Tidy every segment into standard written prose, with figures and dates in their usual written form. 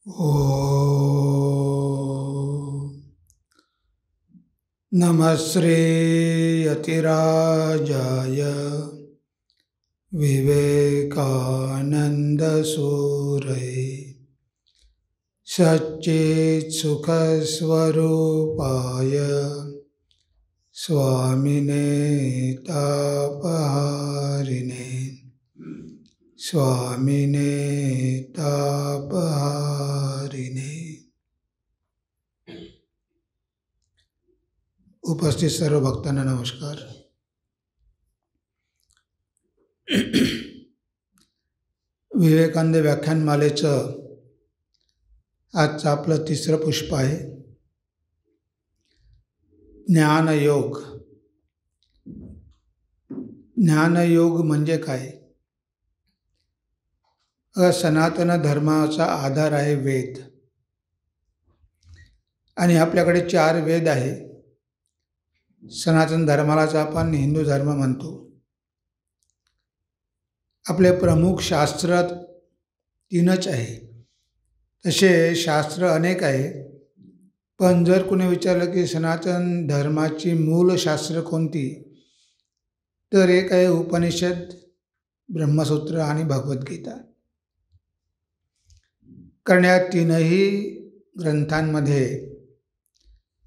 ॐ नमः श्रीयतिराजाय विवेकानन्दसूरये सच्चित्सुखस्वरूपाय स्वामिने तापहारिणे स्वामिने तापहारिणे। उपस्थित सर्व भक्तांना नमस्कार। विवेकानंद व्याख्यानमालेचं आजचं आपलं तिसरं पुष्प आहे ज्ञानयोग। ज्ञानयोग म्हणजे काय? सनातन धर्माचा आधार आहे वेद, आणि आपल्याकडे 4 वेद आहे। सनातन धर्मालाच आपण हिंदू धर्म म्हणतो। आपले प्रमुख शास्त्र 3च आहे। तसे शास्त्र अनेक आहे, पण जर कोणी विचारलं की सनातन धर्माची मूल शास्त्र कोणती, तर एक आहे उपनिषद, ब्रह्मसूत्र आणि भगवद्गीता। कारण या 3ही ग्रंथांमध्ये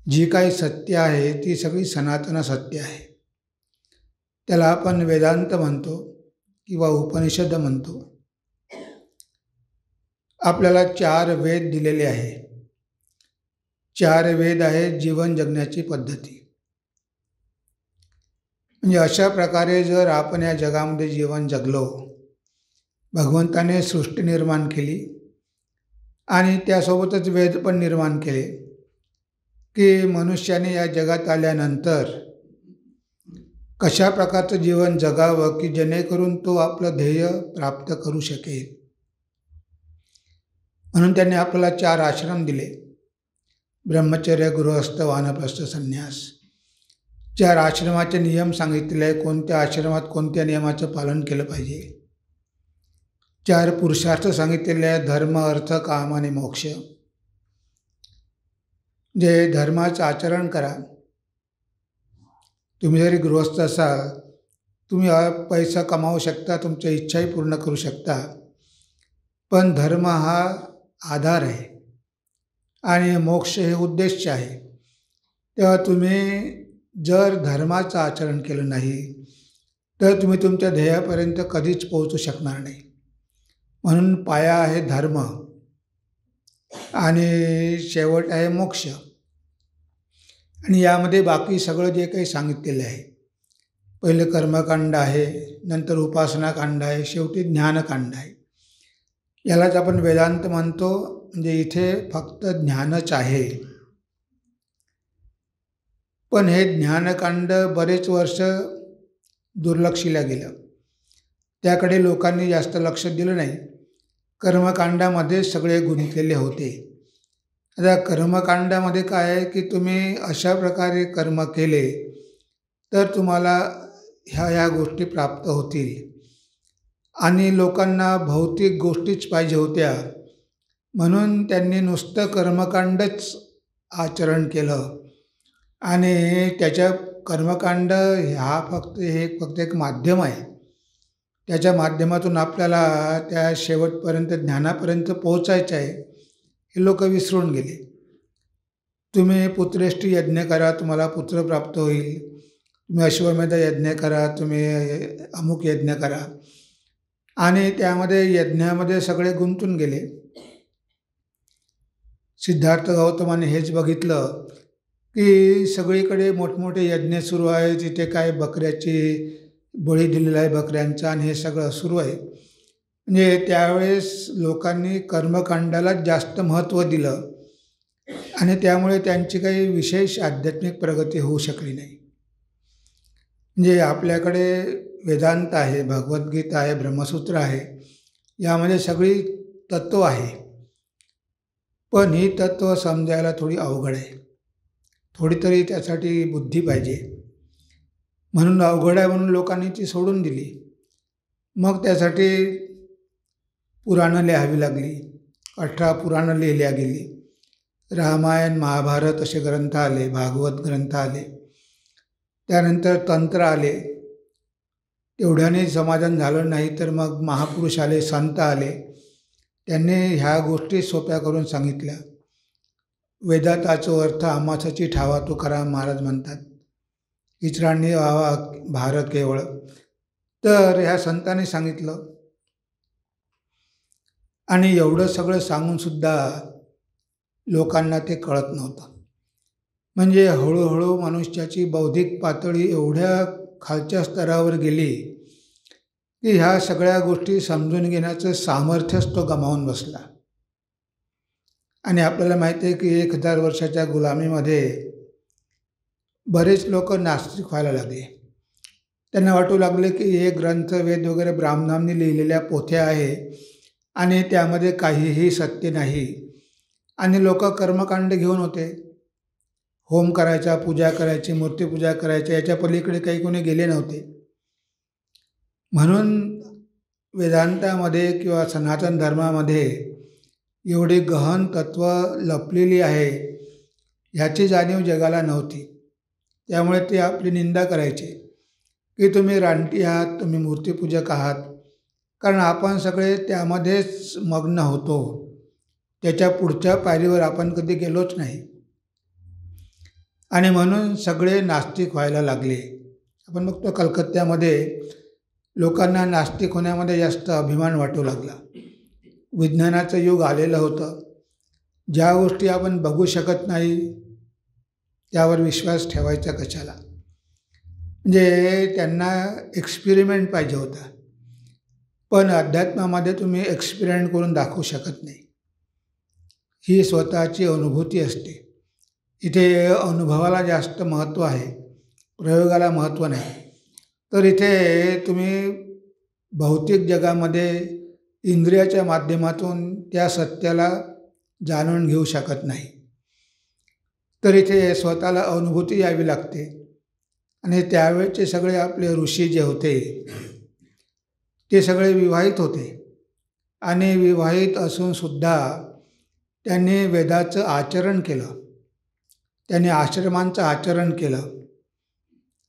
जी काही सत्य आहे ती सगळी सनातन सत्य आहे। त्याला आपण वेदांत म्हणतो किंवा उपनिषद म्हणतो। आपल्याला 4 वेद दिलेले आहे। 4 वेद आहे जीवन जगण्याची पद्धती। म्हणजे अशा प्रकारे जर आपण या जगामध्ये जीवन जगलो, भगवंताने सृष्टी निर्माण केली आणि त्यासोबतच वेद पण निर्माण केले की मनुष्याने या जगात आल्यानंतर कशा प्रकारचं जीवन जगावं की जेणेकरून तो आपलं ध्येय प्राप्त करू शकेल। म्हणून त्यांनी आपल्याला 4 आश्रम दिले: ब्रह्मचर्य, गृहस्थ, वानप्रस्थ, संन्यास। 4 आश्रमाचे नियम सांगितले आहे, कोणत्या आश्रमात कोणत्या नियमाचं पालन केलं पाहिजे। 4 पुरुषार्थ सांगितलेले आहेत: धर्म, अर्थ, काम आणि मोक्ष। जे धर्माचं आचरण करा। तुम्ही जरी गृहस्थ असाल, तुम्ही पैसा कमावू शकता, तुमच्या इच्छाही पूर्ण करू शकता, पण धर्म हा आधार आहे आणि मोक्ष हे उद्देश आहे। तेव्हा तुम्ही जर धर्माचं आचरण केलं नाही तर तुम्ही तुमच्या ध्येयापर्यंत कधीच पोहोचू शकणार नाही। म्हणून पाया आहे धर्म आणि शेवट आहे मोक्ष। आणि यामध्ये बाकी सगळं जे काही सांगितलेलं आहे, पहिले कर्मकांड आहे, नंतर उपासनाकांड आहे, शेवटी ज्ञानकांड आहे। यालाच आपण वेदांत म्हणतो। म्हणजे इथे फक्त ज्ञानच आहे। पण हे ज्ञानकांड बरेच वर्ष दुर्लक्षिलं गेलं, त्याकडे लोकांनी जास्त लक्ष दिलं नाही। कर्मकांडामध्ये सगळे गुंतलेले होते। आता कर्मकांडामध्ये काय आहे की तुम्ही अशा प्रकारे कर्म केले तर तुम्हाला ह्या गोष्टी प्राप्त होतील, आणि लोकांना भौतिक गोष्टीच पाहिजे होत्या, म्हणून त्यांनी नुसतं कर्मकांडच आचरण केलं। आणि त्याच्या कर्मकांड हा फक्त एक माध्यम आहे। त्याच्या माध्यमातून आपल्याला त्या शेवटपर्यंत ज्ञानापर्यंत पोहोचायचं आहे, हे लोक विसरून गेले। तुम्ही पुत्रेष्ठी यज्ञ करा, तुम्हाला पुत्र प्राप्त होईल। तुम्ही अश्वमेध यज्ञ करा, तुम्ही अमुक यज्ञ करा, आणि त्यामध्ये यज्ञामध्ये सगळे गुंतून गेले। सिद्धार्थ गौतमाने हेच बघितलं की सगळीकडे मोठमोठे यज्ञ सुरू आहे, तिथे काय बकऱ्याची बळी दिलेला आहे बकऱ्यांचा, आणि हे सगळं सुरू आहे। म्हणजे त्यावेळेस लोकांनी कर्मकांडालाच जास्त महत्त्व दिलं, आणि त्यामुळे त्यांची काही विशेष आध्यात्मिक प्रगती होऊ शकली नाही। म्हणजे आपल्याकडे वेदांत आहे, भगवद्गीता आहे, ब्रह्मसूत्र आहे, यामध्ये सगळी तत्त्व आहे, पण ही तत्त्व समजायला थोडी अवघड आहे। थोडी तरी त्यासाठी बुद्धी पाहिजे। म्हणून अवघड आहे म्हणून लोकांनी ती सोडून दिली। मग त्यासाठी पुराणं लिहावी लागली, 18 पुराणं लिहिल्या गेली. रामायण महाभारत असे ग्रंथ आले, भागवत ग्रंथ आले, त्यानंतर तंत्र आले. तेवढ्याने समाधान झालं नाही तर मग महापुरुष आले, संत आले. त्यांनी ह्या गोष्टी सोप्या करून सांगितल्या. वेदाताचो अर्थ आमासाची ठावा तुकाराम महाराज म्हणतात. इचरांनी व्हावा भार केवळ. तर ह्या संतांनी सांगितलं आणि एवढं सगळं सांगूनसुद्धा लोकांना ते कळत नव्हतं. म्हणजे हळूहळू मनुष्याची बौद्धिक पातळी एवढ्या खालच्या स्तरावर गेली की ह्या सगळ्या गोष्टी समजून घेण्याचं सामर्थ्यच तो गमावून बसला. आणि आपल्याला माहिती आहे की 1000 वर्षाच्या गुलामीमध्ये बरेच लोक नास्तिक व्हायला लागले. त्यांना वाटू लागले की हे ग्रंथ वेद वगैरे ब्राह्मणांनी लिहिलेल्या पोथ्या आहे आणि त्यामध्ये काहीही सत्य नाही. आणि लोक कर्मकांड घेऊन होते. होम करायचा, पूजा करायची, मूर्तीपूजा करायची, याच्या पलीकडे काही कोणी गेले नव्हते. म्हणून वेदांतामध्ये किंवा सनातन धर्मामध्ये एवढी गहन तत्त्व लपलेली आहे ह्याची जाणीव जगाला नव्हती. त्यामुळे ते आपली निंदा करायचे की तुम्ही रानटी आहात, तुम्ही मूर्तीपूजक आहात. कारण आपण सगळे त्यामध्येच मग्न होतो. त्याच्या पुढच्या पायरीवर आपण कधी गेलोच नाही. आणि म्हणून सगळे नास्तिक व्हायला लागले. आपण बघतो कलकत्त्यामध्ये लोकांना नास्तिक होण्यामध्ये जास्त अभिमान वाटू लागला. विज्ञानाचं युग आलेलं होतं. ज्या गोष्टी आपण बघू शकत नाही त्यावर विश्वास ठेवायचा कशाला. म्हणजे त्यांना एक्सपेरिमेंट पाहिजे होता. पण अध्यात्मामध्ये तुम्ही एक्सपेरिमेंट करून दाखवू शकत नाही. ही स्वतःची अनुभूती असते. इथे अनुभवाला जास्त महत्त्व आहे, प्रयोगाला महत्त्व नाही. तर इथे तुम्ही भौतिक जगामध्ये इंद्रियाच्या माध्यमातून त्या सत्याला जाणून घेऊ शकत नाही. तर इथे स्वतःला अनुभूती यावी लागते. आणि त्यावेळचे सगळे आपले ऋषी जे होते ते सगळे विवाहित होते. आणि विवाहित असूनसुद्धा त्यांनी वेदाचं आचरण केलं, त्यांनी आश्रमांचं आचरण केलं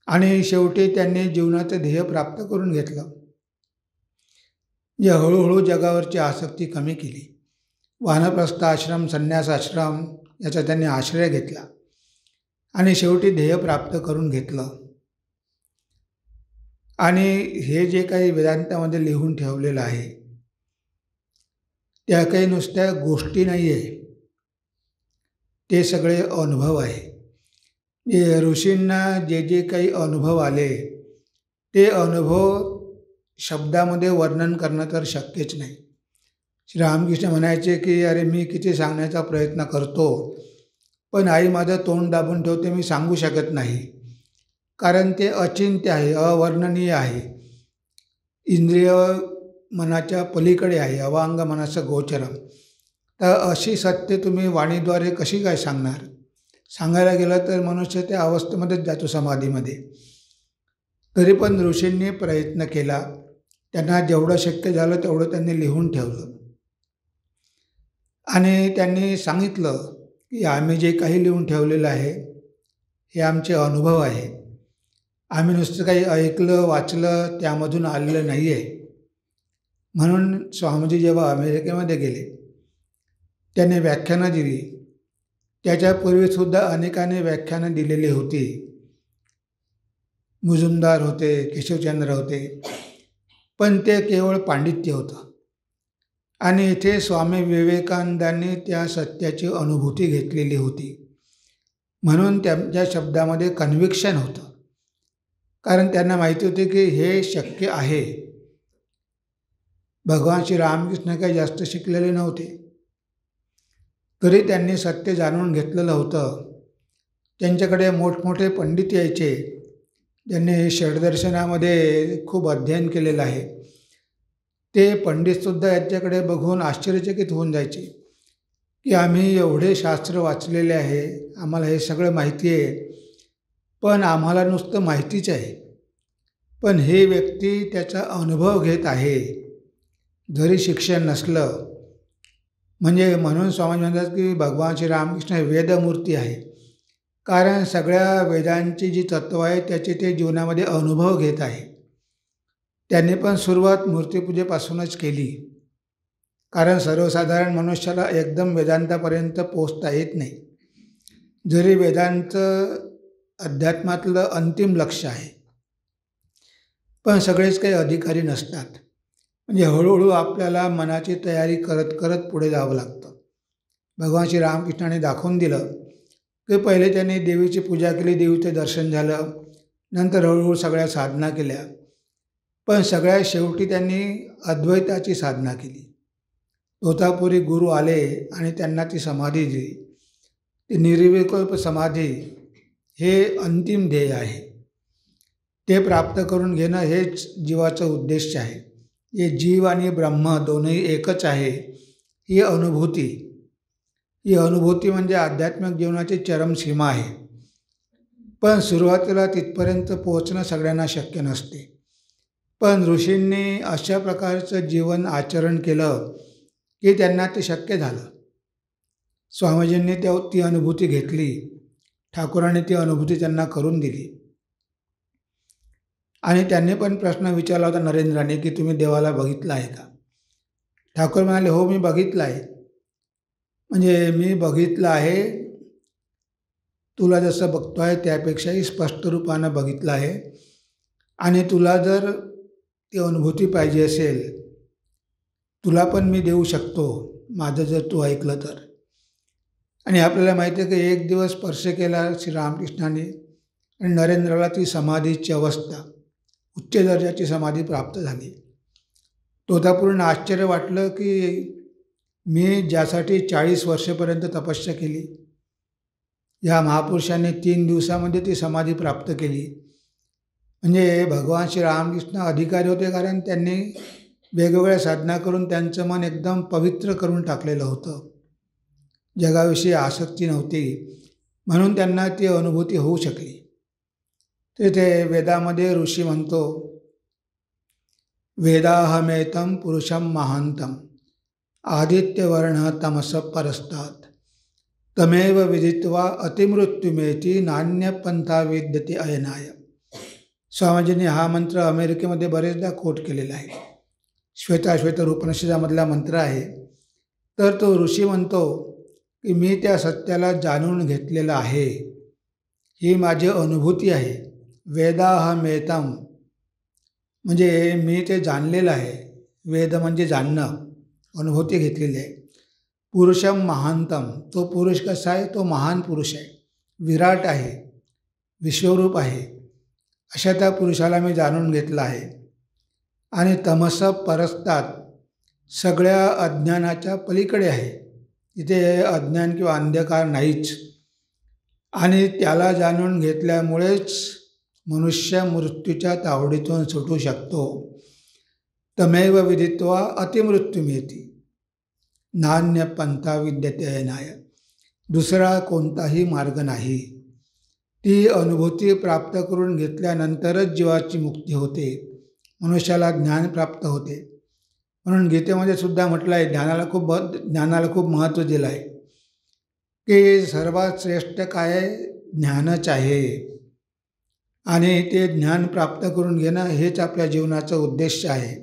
आणि शेवटी त्यांनी जीवनाचं ध्येय प्राप्त करून घेतलं. जे हळूहळू जगावरची आसक्ती कमी केली. वानप्रस्थ आश्रम, संन्यास आश्रम याचा त्यांनी आश्रय घेतला आणि शेवटी ध्येय प्राप्त करून घेतलं. आणि हे जे काही वेदांतामध्ये लिहून ठेवलेलं आहे त्या काही नुसत्या गोष्टी नाही आहे, ते सगळे अनुभव आहे. जे ऋषींना जे जे काही अनुभव आले ते अनुभव शब्दामध्ये वर्णन करणं तर शक्यच नाही. श्रीरामकृष्ण म्हणायचे की अरे मी किती सांगण्याचा प्रयत्न करतो पण आई माझं तोंड दाबून ठेवते, मी सांगू शकत नाही. कारण ते अचिंत्य आहे, अवर्णनीय आहे, इंद्रिय मनाच्या पलीकडे आहे, अवांग मनाचं गोचरम. तर अशी सत्य तुम्ही वाणीद्वारे कशी काय सांगणार? सांगायला गेलं तर मनुष्य त्या अवस्थेमध्येच जातो, समाधीमध्ये. तरी पण ऋषींनी प्रयत्न केला. त्यांना जेवढं शक्य झालं तेवढं त्यांनी लिहून ठेवलं आणि त्यांनी सांगितलं की आम्ही जे काही लिहून ठेवलेलं आहे हे आमचे अनुभव आहे. आम्ही नुसतं काही ऐकलं वाचलं त्यामधून आलेलं नाही आहे. म्हणून स्वामीजी जेव्हा अमेरिकेमध्ये गेले त्याने व्याख्यानं दिली. त्याच्यापूर्वीसुद्धा अनेकांनी व्याख्यानं दिलेली होती. मुजुमदार होते, केशवचंद्र होते, पण ते केवळ पांडित्य होतं. आणि इथे स्वामी विवेकानंदांनी त्या सत्याची अनुभूती घेतलेली होती. म्हणून त्यांच्या शब्दामध्ये कन्व्हिक्शन होतं. कारण त्यांना माहिती होते की हे शक्य आहे. भगवान श्री रामकृष्ण काही जास्त शिकलेले नव्हते, तरी त्यांनी सत्य जाणून घेतलेलं होतं. त्यांच्याकडे मोठमोठे पंडित यायचे, ज्यांनी षडदर्शनामध्ये खूप अध्ययन केलेलं आहे. ते पंडितसुद्धा यांच्याकडे बघून आश्चर्यचकित होऊन जायचे की आम्ही एवढे शास्त्र वाचलेले आहे, आम्हाला हे सगळं माहिती आहे, पण आम्हाला नुसतं माहितीच आहे. पण हे व्यक्ती त्याचा अनुभव घेत आहे, जरी शिक्षण नसलं म्हणजे म्हणून स्वामी म्हणतात की भगवान श्री रामकृष्ण हे वेदमूर्ती आहे. कारण सगळ्या वेदांची जी तत्त्व आहे त्याचे ते जीवनामध्ये अनुभव घेत आहे. त्यांनी पण सुरुवात मूर्तिपूजेपासूनच केली. कारण सर्वसाधारण मनुष्याला एकदम वेदांतापर्यंत पोचता येत नाही. जरी वेदांत अध्यात्मातलं अंतिम लक्ष्य आहे, पण सगळेच काही अधिकारी नसतात. म्हणजे हळूहळू आपल्याला मनाची तयारी करत करत पुढे जावं लागतं. भगवान श्री रामकृष्णाने दाखवून दिलं की पहिले त्यांनी देवीची पूजा केली, देवीचं दर्शन झालं, नंतर हळूहळू सगळ्या साधना केल्या, पण सगळ्यात शेवटी त्यांनी अद्वैताची साधना केली. तोतापुरी गुरु आले आणि त्यांना ती समाधी दिली. ती निर्विकल्प समाधी हे अंतिम ध्येय आहे. ते प्राप्त करून घेणं हेच जीवाचा उद्देश आहे. हे जीव आणि ब्रह्म दोन्ही एकच आहे ही अनुभूती म्हणजे आध्यात्मिक जीवनाची चरमसीमा आहे. पण सुरुवातीला तिथपर्यंत पोहोचणं सगळ्यांना शक्य नसते. पण ऋषींनी अशा प्रकारचं जीवन आचरण केलं की त्यांना ते शक्य झालं. स्वामीजींनी ती अनुभूती घेतली, ठाकूरांनी ती अनुभूती त्यांना करून दिली. आणि त्यांनी पण प्रश्न विचारला होता नरेंद्राने की तुम्ही देवाला बघितलं आहे का? ठाकूर म्हणाले, हो मी बघितलं आहे. म्हणजे मी बघितलं आहे, तुला जसं बघतो आहे त्यापेक्षाही स्पष्ट रूपानं बघितलं आहे. आणि तुला जर ती अनुभूती पाहिजे असेल, तुला पण मी देऊ शकतो, माझं जर तू ऐकलं तर. आणि आपल्याला माहिती आहे की एक दिवस स्पर्श केला श्रीरामकृष्णाने आणि नरेंद्राला ती समाधीची अवस्था, उच्च दर्जाची समाधी प्राप्त झाली. तोतापुरींना आश्चर्य वाटलं की मी ज्यासाठी 40 वर्षेपर्यंत तपस्या केली, या महापुरुषांनी 3 दिवसामध्ये ती समाधी प्राप्त केली. म्हणजे भगवान श्री रामकृष्ण अधिकारी होते, कारण त्यांनी वेगवेगळ्या साधना करून त्यांचं मन एकदम पवित्र करून टाकलेलं होतं. जगाविषयी आसक्ती नव्हती, म्हणून त्यांना ती अनुभूती होऊ शकली. ते वेदामध्ये ऋषी म्हणतो, वेदाहमेतं पुरुषं महांतं आदित्यवर्ण तमस परस्तात् तमेव विदित्वा अतिमृत्युमेती नान्यपंथा विद्यते अयनाय. स्वामीजींनी हा मंत्र अमेरिकेमध्ये बरेचदा कोट केलेला आहे. श्वेताश्वेतर उपनिषदामधला मंत्र आहे. तर तो ऋषी म्हणतो की मी त्या सत्याला जाणून घेतलेलं आहे, ही माझी अनुभूती आहे. वेदाहमेतं म्हणजे मी ते जाणलेलं आहे. वेद म्हणजे जाणणं, अनुभूती घेतलेली आहे. पुरुषम महांतम, तो पुरुष कसा आहे? तो महान पुरुष आहे, विराट आहे, विश्वरूप आहे. अशा त्या पुरुषाला मी जाणून घेतलं आहे. आणि तमस परस्तात, सगळ्या अज्ञानाच्या पलीकडे आहे. तिथे अज्ञान किंवा अंधकार नाहीच. आणि त्याला जाणून घेतल्यामुळेच मनुष्य मृत्यूच्या तावडीतून सुटू शकतो. तमेव विदित्वा अतिमृत्युमेती नान्यपंथा विद्यते अयनाय. दुसरा कोणताही मार्ग नाही. ती अनुभूती प्राप्त करून घेतल्यानंतरच जीवाची मुक्ती होते, मनुष्याला ज्ञान प्राप्त होते. म्हणून गीतेमध्ये सुद्धा म्हटलं आहे, ज्ञानाला खूप महत्त्व दिलं आहे की सर्वात श्रेष्ठ काय आहे? ज्ञानच आहे. आणि ते ज्ञान प्राप्त करून घेणं हेच आपल्या जीवनाचा उद्देश आहे.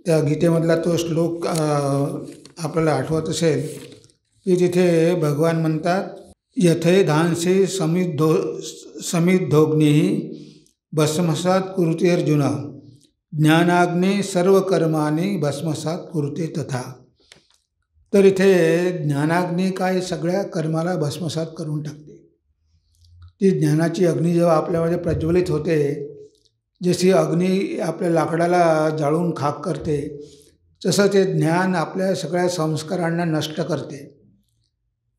त्या गीतेमधला तो श्लोक आपल्याला आठवत असेल की तिथे भगवान म्हणतात, यथैधांसी समिद्धोग्निः भस्मसात कुरुते अर्जुन ज्ञानाग्नी सर्व कर्माणी भस्मसात कुरुते तथा. तर इथे ज्ञानाग्नी काय? सगळ्या कर्माला भस्मसात करून टाकते. ती ज्ञानाची अग्नी जेव्हा आपल्यामध्ये प्रज्वलित होते, जशी अग्नी आपल्या लाकडाला जाळून खाक करते, तसं ते ज्ञान आपल्या सगळ्या संस्कारांना नष्ट करते.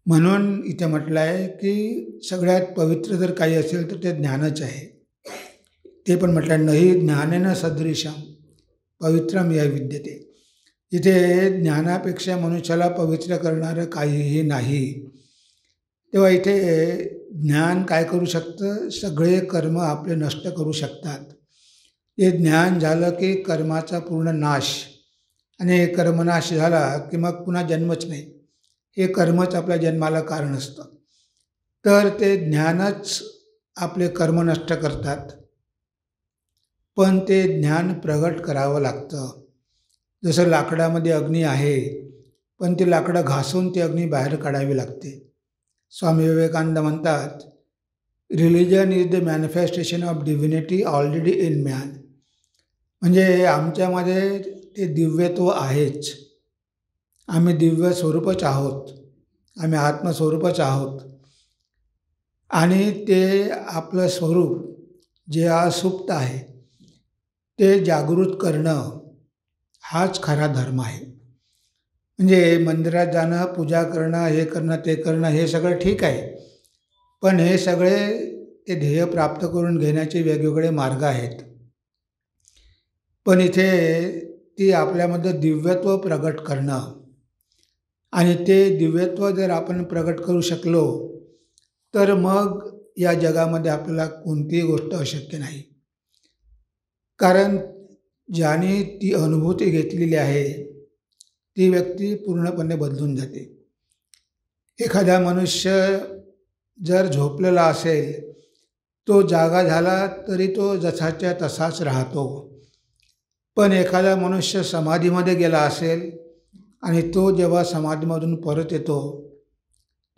म्हणून इथे म्हटलं आहे की सगळ्यात पवित्र जर काही असेल तर ते ज्ञानच आहे. ते पण म्हटलं आहे, नहि ज्ञानेन सदृशं पवित्रम या विद्यते. इथे ज्ञानापेक्षा मनुष्याला पवित्र करणारं काहीही नाही. तेव्हा इथे ज्ञान काय करू शकतं? सगळे कर्म आपले नष्ट करू शकतात. हे ज्ञान झालं की कर्माचा पूर्ण नाश आणि कर्मनाश झाला की मग पुन्हा जन्मच नाही. हे कर्मच आपल्या जन्माला कारण असतं. तर ते ज्ञानच आपले कर्म नष्ट करतात, पण ते ज्ञान प्रगट करावं लागतं. जसं लाकडामध्ये अग्नी आहे, पण ती लाकडं घासून ती अग्नी बाहेर काढावी लागते. स्वामी विवेकानंद म्हणतात, religion is the manifestation of divinity already in man. म्हणजे आमच्यामध्ये ते दिव्यत्व आहेच. आम्ही दिव्य स्वरूपच आहोत, आम्ही आत्मस्वरूपच आहोत. आणि ते आपलं स्वरूप जे असुप्त आहे ते जागृत करणं हाच खरा धर्म आहे. म्हणजे मंदिरात जाणं, पूजा करणं, हे करणं, ते करणं, हे सगळं ठीक आहे. पण हे सगळे ते ध्येय प्राप्त करून घेण्याचे वेगवेगळे मार्ग आहेत. पण इथे ती आपल्यामध्ये दिव्यत्व प्रगट करणं, आणि ते दिव्यत्व जर आपण प्रगट करू शकलो तर मग या जगामध्ये आपल्याला कोणतीही गोष्ट अशक्य नाही. कारण ज्याने ती अनुभूती घेतलेली आहे ती व्यक्ती पूर्णपणे बदलून जाते. एखादा मनुष्य जर झोपलेला असेल, तो जागा झाला तरी तो जसाच्या तसाच राहतो. पण एखादा मनुष्य समाधीमध्ये गेला असेल आणि तो जेव्हा समाधीमधून परत येतो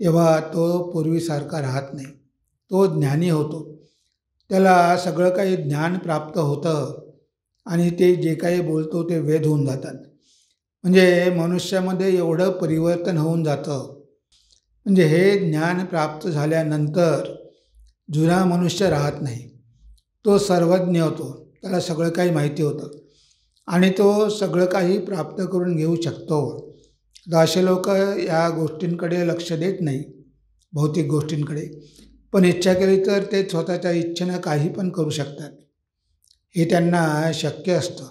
तेव्हा तो पूर्वीसारखा राहत नाही. तो ज्ञानी होतो. त्याला सगळं काही ज्ञान प्राप्त होतं आणि ते जे काही बोलतो ते वेद होऊन जातात. म्हणजे मनुष्यामध्ये एवढं परिवर्तन होऊन जातं. म्हणजे हे ज्ञान प्राप्त झाल्यानंतर जुना मनुष्य राहत नाही. तो सर्वज्ञ होतो. त्याला सगळं काही माहिती होतं आणि तो सगळं काही प्राप्त करून घेऊ शकतो. तर असे लोक या गोष्टींकडे लक्ष देत नाही, भौतिक गोष्टींकडे. पण इच्छा केली तर ते स्वतःच्या इच्छेनं काही पण करू शकतात. हे त्यांना शक्य असतं.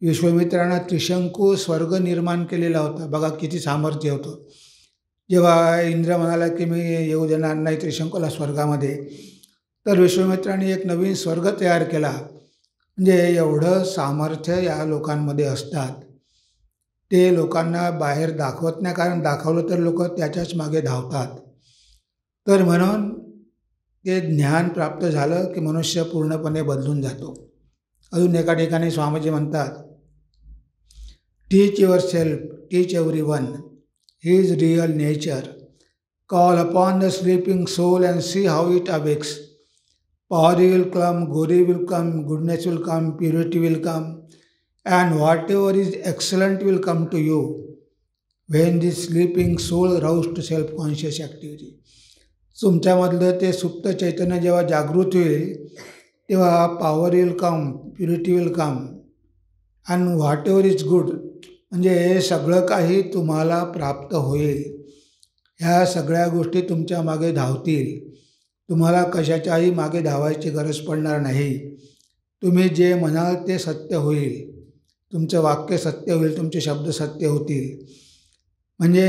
विश्वामित्रानं त्रिशंकू स्वर्ग निर्माण केलेला होता. बघा किती सामर्थ्य होतं. जेव्हा इंद्र म्हणाला की मी येऊ देणार नाही त्रिशंकूला स्वर्गामध्ये, तर विश्वामित्राने एक नवीन स्वर्ग तयार केला. म्हणजे एवढं सामर्थ्य या लोकांमध्ये असतात. ते लोकांना बाहेर दाखवत नाही, कारण दाखवलं तर लोक त्याच्याच मागे धावतात. तर म्हणून ते ज्ञान प्राप्त झालं की मनुष्य पूर्णपणे बदलून जातो. अजून एका ठिकाणी स्वामीजी म्हणतात, teach yourself, teach everyone his real nature. Call upon the sleeping soul and see how it awakes. Power will come, glory will come, goodness will come, purity will come, and whatever is excellent will come to you when the sleeping soul roused to self-conscious activity. तुमच्यामधलं ते सुप्त चैतन्य जेव्हा जागृत होईल तेव्हा power will come, purity will come, and what ever is good. म्हणजे सगळं काही तुम्हाला प्राप्त होईल. ह्या सगळ्या गोष्टी तुमच्या मागे धावतील. तुम्हाला कशाच्याही मागे धावायची गरज पडणार नाही. तुम्ही जे म्हणाल ते सत्य होईल. तुमचं वाक्य सत्य होईल, तुमचे शब्द सत्य होतील. म्हणजे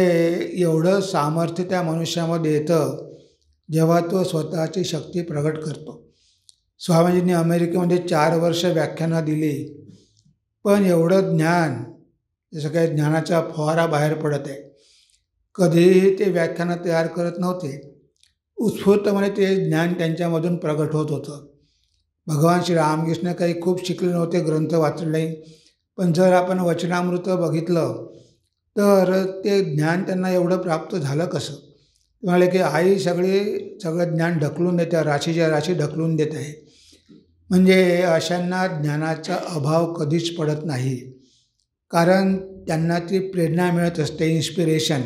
एवढं सामर्थ्य त्या मनुष्यामध्ये येतं जेव्हा तो स्वतःची शक्ती प्रगट करतो. स्वामीजींनी अमेरिकेमध्ये 4 वर्ष व्याख्यानं दिली, पण एवढं ज्ञान, जसं काही ज्ञानाचा फवारा बाहेर पडत आहे. कधीही ते व्याख्यानं तयार करत नव्हते. उत्स्फूर्तपणे ते ज्ञान त्यांच्यामधून प्रगट होत होतं. भगवान श्री रामकृष्ण काही खूप शिकले नव्हते, ग्रंथ वाचले नाही, पण जर आपण वचनामृत बघितलं तर ते ज्ञान त्यांना एवढं प्राप्त झालं कसं. ते म्हणाले की आई सगळं ज्ञान ढकलून देते, राशीच्या राशी ढकलून देत आहे. म्हणजे अशांना ज्ञानाचा अभाव कधीच पडत नाही, कारण त्यांना ती प्रेरणा मिळत असते, इन्स्पिरेशन,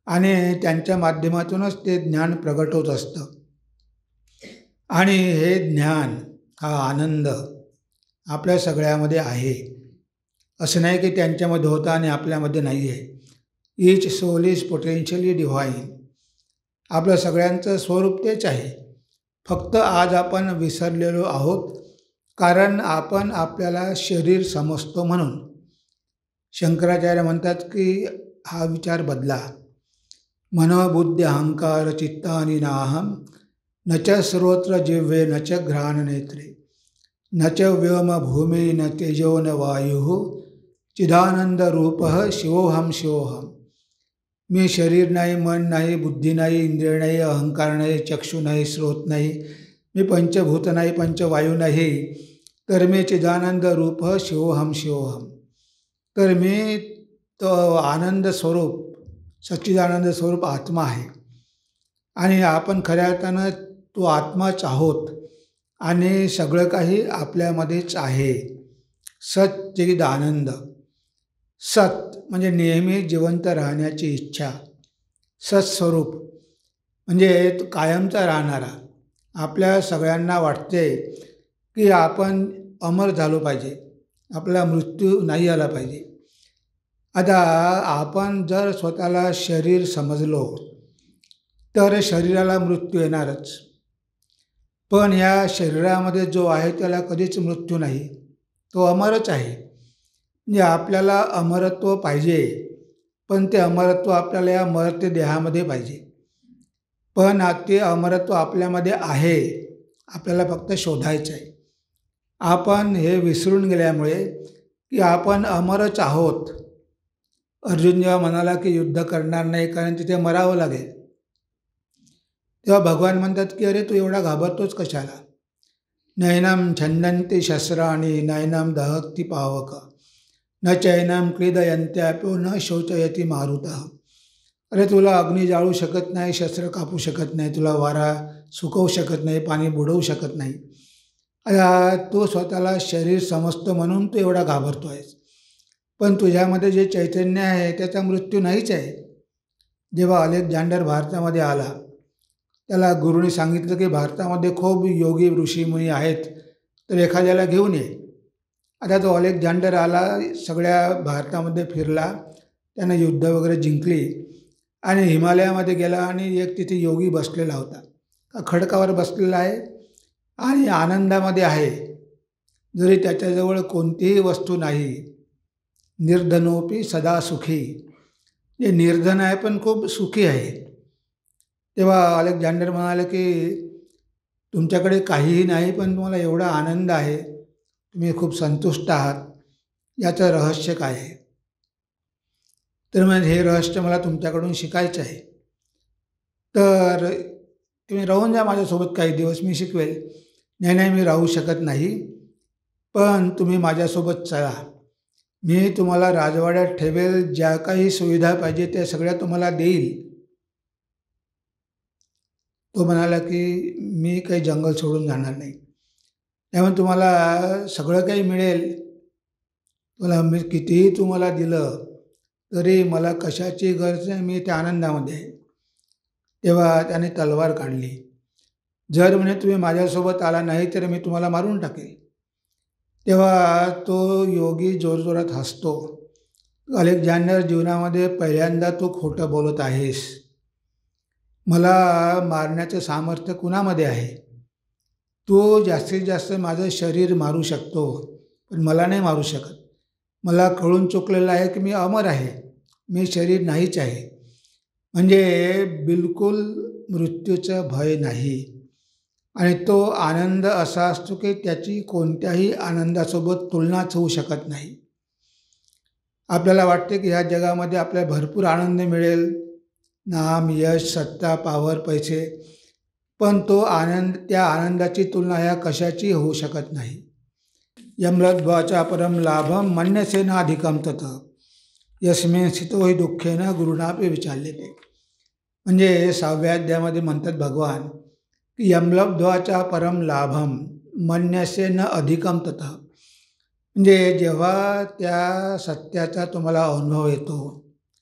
आणि त्यांच्या माध्यमातूनच ते ज्ञान प्रगट होत असतं. आणि हे ज्ञान, हा आनंद आपल्या सगळ्यामध्ये आहे. असं नाही की त्यांच्यामध्ये होतं आणि आपल्यामध्ये नाही आहे. Each soul is potentially divine. आपलं सगळ्यांचं स्वरूप तेच आहे. फक्त आज आपण विसरलेलो आहोत, कारण आपण आपल्याला शरीर समजतो म्हणून. शंकराचार्य म्हणतात की हा विचार बदला. मनोबुद्धी अहंकार चित्तानि नाहम, न च श्रोत्र जिह्वे न च घ्राण नेत्रे, न च व्योम भूमी न तेजो न वायु, चिदानंद रूप शिवोहम शिवोहम. मी शरीर नाही, मन नाही, बुद्धी नाही, इंद्रिय नाही, अहंकार नाही, चक्षु नाही, स्रोत नाही, मी पंचभूत नाही, पंचवायू नाही, तर मी चिदानंद रूप शिवोहम शिवोहम. तर मी तो आनंद स्वरूप, सच्चिदानंद स्वरूप आत्मा आहे. आणि आपण खऱ्या अर्थानं तो आत्माच आहोत आणि सगळं काही आपल्यामध्येच आहे. सच्चिद आनंद. सत म्हणजे नेहमी जिवंत राहण्याची इच्छा. सत्स्वरूप म्हणजे तो कायमचा राहणारा. आपल्या सगळ्यांना वाटते की आपण अमर झालो पाहिजे, आपला मृत्यू नाही आला पाहिजे. आता आपण जर स्वतःला शरीर समजलो तर शरीराला मृत्यू येणारच. पण ह्या शरीरामध्ये जो आहे त्याला कधीच मृत्यू नाही, तो अमरच आहे. म्हणजे आपल्याला अमरत्व पाहिजे, पण ते अमरत्व आपल्याला या मर्त्य देहामध्ये पाहिजे. पण ते अमरत्व आपल्यामध्ये आहे, आपल्याला फक्त शोधायचं आहे. आपण हे विसरून गेल्यामुळे की आपण अमरच आहोत. अर्जुन जेव्हा म्हणाला की युद्ध करणार नाही कारण तिथे मरावं लागेल, तेव्हा भगवान म्हणतात की अरे तू एवढा घाबरतोच कशाला. नैनम छंदन्ति शस्त्राणि नैनम दहती पावक न चैनम क्रीडयन्त्यापो न शोचयति मारुतः. अरे तुला अग्नी जाळू शकत नाही, शस्त्र कापू शकत नाही, तुला वारा सुकवू शकत नाही, पाणी बुडवू शकत नाही. तू स्वतःला शरीर समजतो म्हणून तू एवढा घाबरतो आहेस. पण तुझ्यामध्ये जे चैतन्य आहे त्याचा मृत्यू नाहीच आहे. जेव्हा अलेक्झांडर भारतामध्ये आला, त्याला गुरुने सांगितलं की भारतामध्ये खूप योगी ऋषीमुनी आहेत, तर एखाद्याला घेऊन ये. आता तो अलेक्झांडर आला, सगळ्या भारतामध्ये फिरला, त्यानं युद्ध वगैरे जिंकली आणि हिमालयामध्ये गेला आणि एक तिथे योगी बसलेला होता. खडकावर बसलेला आहे आणि आनंदामध्ये आहे, जरी त्याच्याजवळ कोणतीही वस्तू नाही. निर्धनोपी सदा सुखी. हे निर्धन आहे पण खूप सुखी आहे. तेव्हा अलेक्झांडर म्हणाले की तुमच्याकडे काहीही नाही पण तुम्हाला एवढा आनंद आहे, तुम्ही खूप संतुष्ट आहात, याचं रहस्य काय आहे. तर म्हणजे हे रहस्य मला तुमच्याकडून शिकायचं आहे. तर तुम्ही राहून जा माझ्यासोबत काही दिवस, मी शिकवेल. नाही नाही मी राहू शकत नाही, पण तुम्ही माझ्यासोबत चला, मी तुम्हाला राजवाड्यात ठेवेल, ज्या काही सुविधा पाहिजे त्या सगळ्या तुम्हाला देईल. तो म्हणाला की मी काही जंगल सोडून जाणार नाही, त्यामुळे तुम्हाला सगळं काही मिळेल. तुला मी कितीही तुम्हाला दिलं तरी मला कशाची गरज नाही, मी त्या आनंदामध्ये आहे. तेव्हा त्याने तलवार काढली. जर म्हणे तुम्ही माझ्यासोबत आला नाही तर मी तुम्हाला मारून टाकेल. तेव्हा तो योगी जोरजोरात हसतो. अलेक्झांडर, जीवनामध्ये पहिल्यांदा तू खोटं बोलत आहेस. मला मारण्याचं सामर्थ्य कुणामध्ये आहे? तू जास्तीत जास्त माझं शरीर मारू शकतो, पण मला नाही मारू शकत. मला कळून चुकलेलं आहे की मी अमर आहे, मी शरीर नाहीच आहे. म्हणजे बिलकुल मृत्यूचं भय नाही. आणि तो आनंद असा असतो की त्याची कोणत्याही आनंदासोबत तुलनाच होऊ शकत नाही. आपल्याला वाटते की ह्या जगामध्ये आपल्याला भरपूर आनंद मिळेल, नाम, यश, सत्ता, पावर, पैसे, पण तो आनंद, त्या आनंदाची तुलना ह्या कशाची होऊ शकत नाही. यमलब्ध्वाचा परम लाभम मन्यसे नाधिकम ततः यस्मिन् स्थितो हि दुःखेन गुरुणापि विचाल्यते. म्हणजे 6व्या अध्यायामध्ये म्हणतात भगवान की यमलब्ध्वाचा परम लाभम मन्यसे न अधिकम ततः. म्हणजे जेव्हा त्या सत्याचा तुम्हाला अनुभव येतो,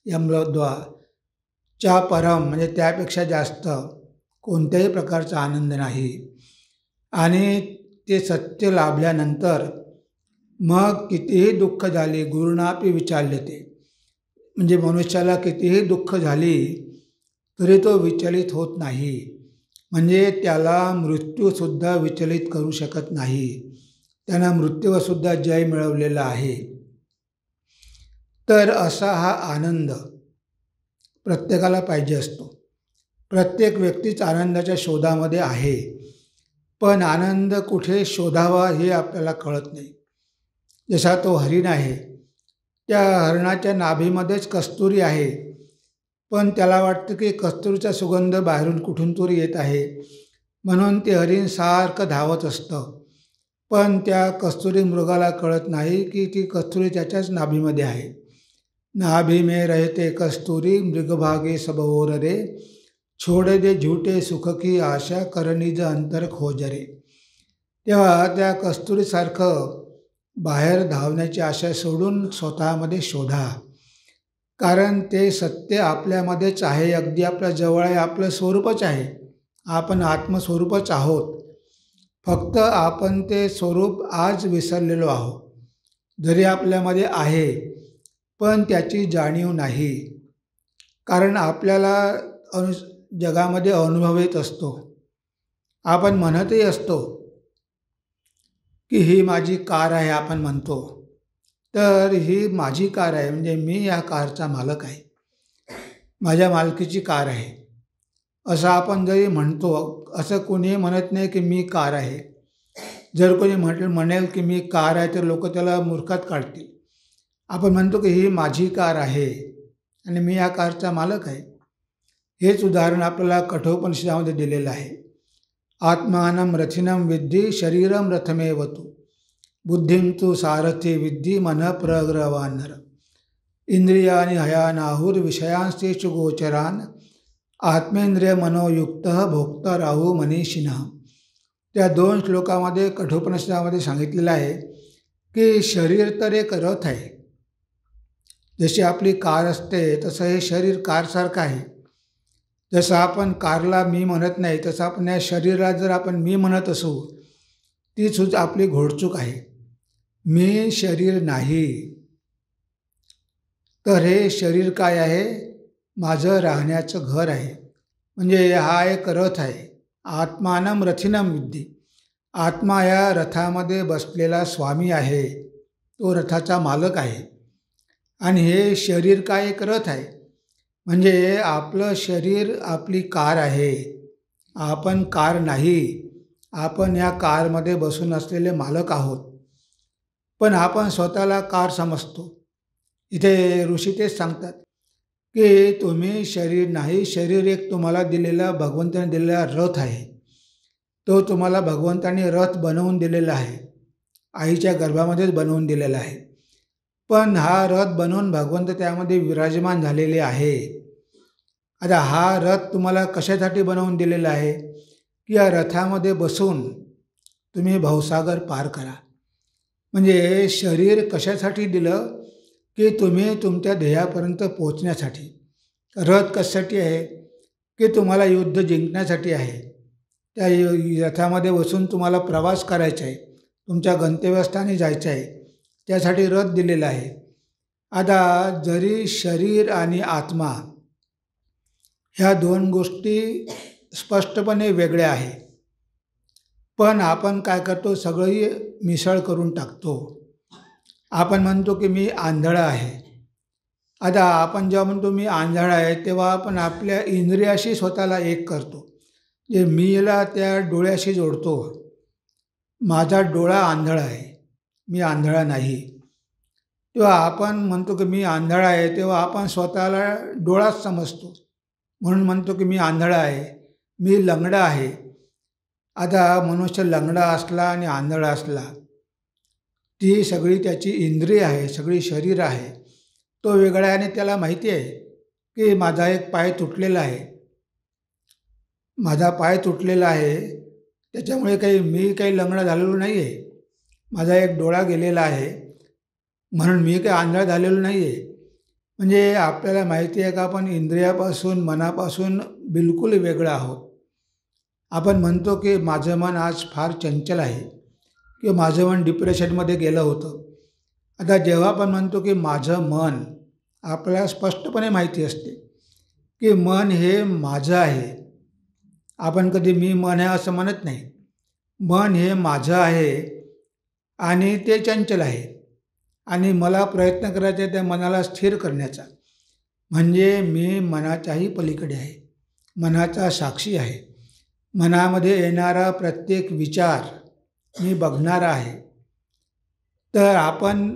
यमलब्ध्वाचा परम म्हणजे त्यापेक्षा जास्त कोणत्याही प्रकारचा आनंद नाही. आणि ते सत्य लाभल्यानंतर मग कितीही दुःख झाली गुरुणापि विचाल्यते. म्हणजे मनुष्याला कितीही दुःख झाली तरी तो विचलित होत नाही. म्हणजे त्याला मृत्यूसुद्धा विचलित करू शकत नाही. त्यानं मृत्यूवरसुद्धा जय मिळवलेला आहे. तर असा हा आनंद प्रत्येकाला पाहिजे असतो. प्रत्येक व्यक्तीच आनंदाच्या शोधामध्ये आहे, पण आनंद कुठे शोधावा हे आपल्याला कळत नाही. जसा तो हरिण आहे, त्या हरणाच्या नाभीमध्येच कस्तुरी आहे, पण त्याला वाटतं की कस्तुरीचा सुगंध बाहेरून कुठून तरी येत आहे, म्हणून ते हरिण सारखं धावत असतं. पण त्या कस्तुरी मृगाला कळत नाही की ती कस्तुरी त्याच्याच नाभीमध्ये आहे. नाभि में रहते कस्तुरी मृगभागे सब और रे, छोड़ दे झूठे सुख की आशा कर निज अंतर खोज रे. तेव्हा त्या कस्तुरीसारखं बाहेर धावण्याची आशा सोडून स्वतःमध्ये शोधा, कारण ते सत्य आपल्यामध्येच आहे, अगदी आपल्या जवळ आहे, आपलं स्वरूपच आहे. आपण आत्मस्वरूपच आहोत. फक्त आपण ते स्वरूप आज विसरलेलो आहोत. जरी आपल्यामध्ये आहे, पण त्याची जाणीव नाही, कारण आपल्याला जगामध्ये अनुभव येत असतो. आपण म्हणतही असतो की ही माझी कार आहे, आपण म्हणतो. तर ही माझी कार आहे म्हणजे मी या कारचा मालक आहे, माझ्या मालकीची कार आहे असं आपण जरी म्हणतो. असं कोणी म्हणत नाही की मी कार आहे. जर कोणी म्हणेल की मी कार आहे तर लोक त्याला मूर्खात काढतील. आपण म्हणतो की ही माझी कार आहे आणि मी या कारचा मालक आहे. हेच उदाहरण आपल्याला कठोपनिषदामध्ये दिलेलं आहे. आत्मानं रथिनं विद्धी शरीरं रथमेव तु, बुद्धिं तु सारथी विद्धी मन प्रग्रवानर, इंद्रियाणि हयानाहुर्विषयांस्तेषु गोचरान्, आत्मेंद्रिय मनोयुक्त भोक्ता राहू मनीषिणः. त्या 2 श्लोकामध्ये कठोपनिषदामध्ये सांगितलेलं आहे की शरीर तर एक रथ आहे. जशी आपली कार असते तसं हे शरीर कारसारखं आहे. जसं आपण कारला मी म्हणत नाही, तसं आपण या शरीराला जर आपण मी म्हणत असू, तीच आपली घोडचूक आहे. मी शरीर नाही. तर हे शरीर काय आहे? माझं राहण्याचं घर आहे. म्हणजे हा एक रथ आहे. आत्मानं रथिनं विद्धी. आत्मा या रथामध्ये बसलेला स्वामी आहे, तो रथाचा मालक आहे. आणि हे शरीर काय एक रथ आहे. म्हणजे आपलं शरीर आपली कार आहे, आपण कार नाही. आपण या कारमध्ये बसून असलेले मालक आहोत, पण आपण स्वतःला कार समजतो. इथे ऋषी तेच सांगतात की तुम्ही शरीर नाही. शरीर एक तुम्हाला दिलेला, भगवंताने दिलेला रथ आहे. तो तुम्हाला भगवंताने रथ बनवून दिलेला आहे, आईच्या गर्भामध्येच बनवून दिलेला आहे. पण हा रथ बनवून भगवंत त्यामध्ये विराजमान झालेले आहे. आता हा रथ तुम्हाला कशासाठी बनवून दिलेला आहे की या रथामध्ये बसून तुम्ही भवसागर पार करा. म्हणजे शरीर कशासाठी दिलं की तुम्ही तुमच्या ध्येयापर्यंत पोचण्यासाठी. रथ कशासाठी आहे की तुम्हाला युद्ध जिंकण्यासाठी आहे. त्या रथामध्ये बसून तुम्हाला प्रवास करायचा आहे, तुमच्या गंतव्यस्थानी जायचं आहे, त्यासाठी रथ दिलेला आहे. आता जरी शरीर आणि आत्मा ह्या 2 गोष्टी स्पष्टपणे वेगळ्या आहे, पण आपण काय करतो, सगळी मिसळ करून टाकतो. आपण म्हणतो की मी आंधळा आहे. आता आपण जेव्हा म्हणतो मी आंधळा आहे, तेव्हा आपण आपल्या इंद्रियाशी स्वतःला एक करतो. जे मीला त्या डोळ्याशी जोडतो. माझा डोळा आंधळा आहे, मी आंधळा नाही. तेव्हा आपण म्हणतो की मी आंधळा आहे, तेव्हा आपण स्वतःला डोळाच समजतो, म्हणून म्हणतो की मी आंधळा आहे, मी लंगडा आहे. आता मनुष्य लंगडा असला आणि आंधळा असला, ती सगळी त्याची इंद्रिय आहे, सगळी शरीर आहे. तो वेगळा आहे आणि त्याला माहिती आहे की माझा एक पाय तुटलेला आहे, माझा पाय तुटलेला आहे, त्याच्यामुळे मी काही लंगडा झालेलो नाही आहे. माझा एक डोळा गेलेला आहे, म्हणून मी काही आंधळा झालेलो नाही आहे. म्हणजे आपल्याला माहिती आहे का आपण इंद्रियापासून, मनापासून बिलकुल वेगळं आहोत. आपण म्हणतो की माझं मन आज फार चंचल आहे किंवा माझं मन डिप्रेशनमध्ये गेलं होतं. आता जेव्हा आपण म्हणतो की माझं मन, आपल्याला स्पष्टपणे माहिती असते की मन हे माझं आहे. आपण कधी मी मन आहे असं म्हणत नाही. मन हे माझं आहे आणि ते चंचल आहे आणि मला प्रयत्न करायचा आहे त्या मनाला स्थिर करण्याचा. म्हणजे मी मनाच्याही पलीकडे आहे, मनाचा साक्षी आहे. मनामध्ये येणारा प्रत्येक विचार मी बघणारा आहे. तर आपण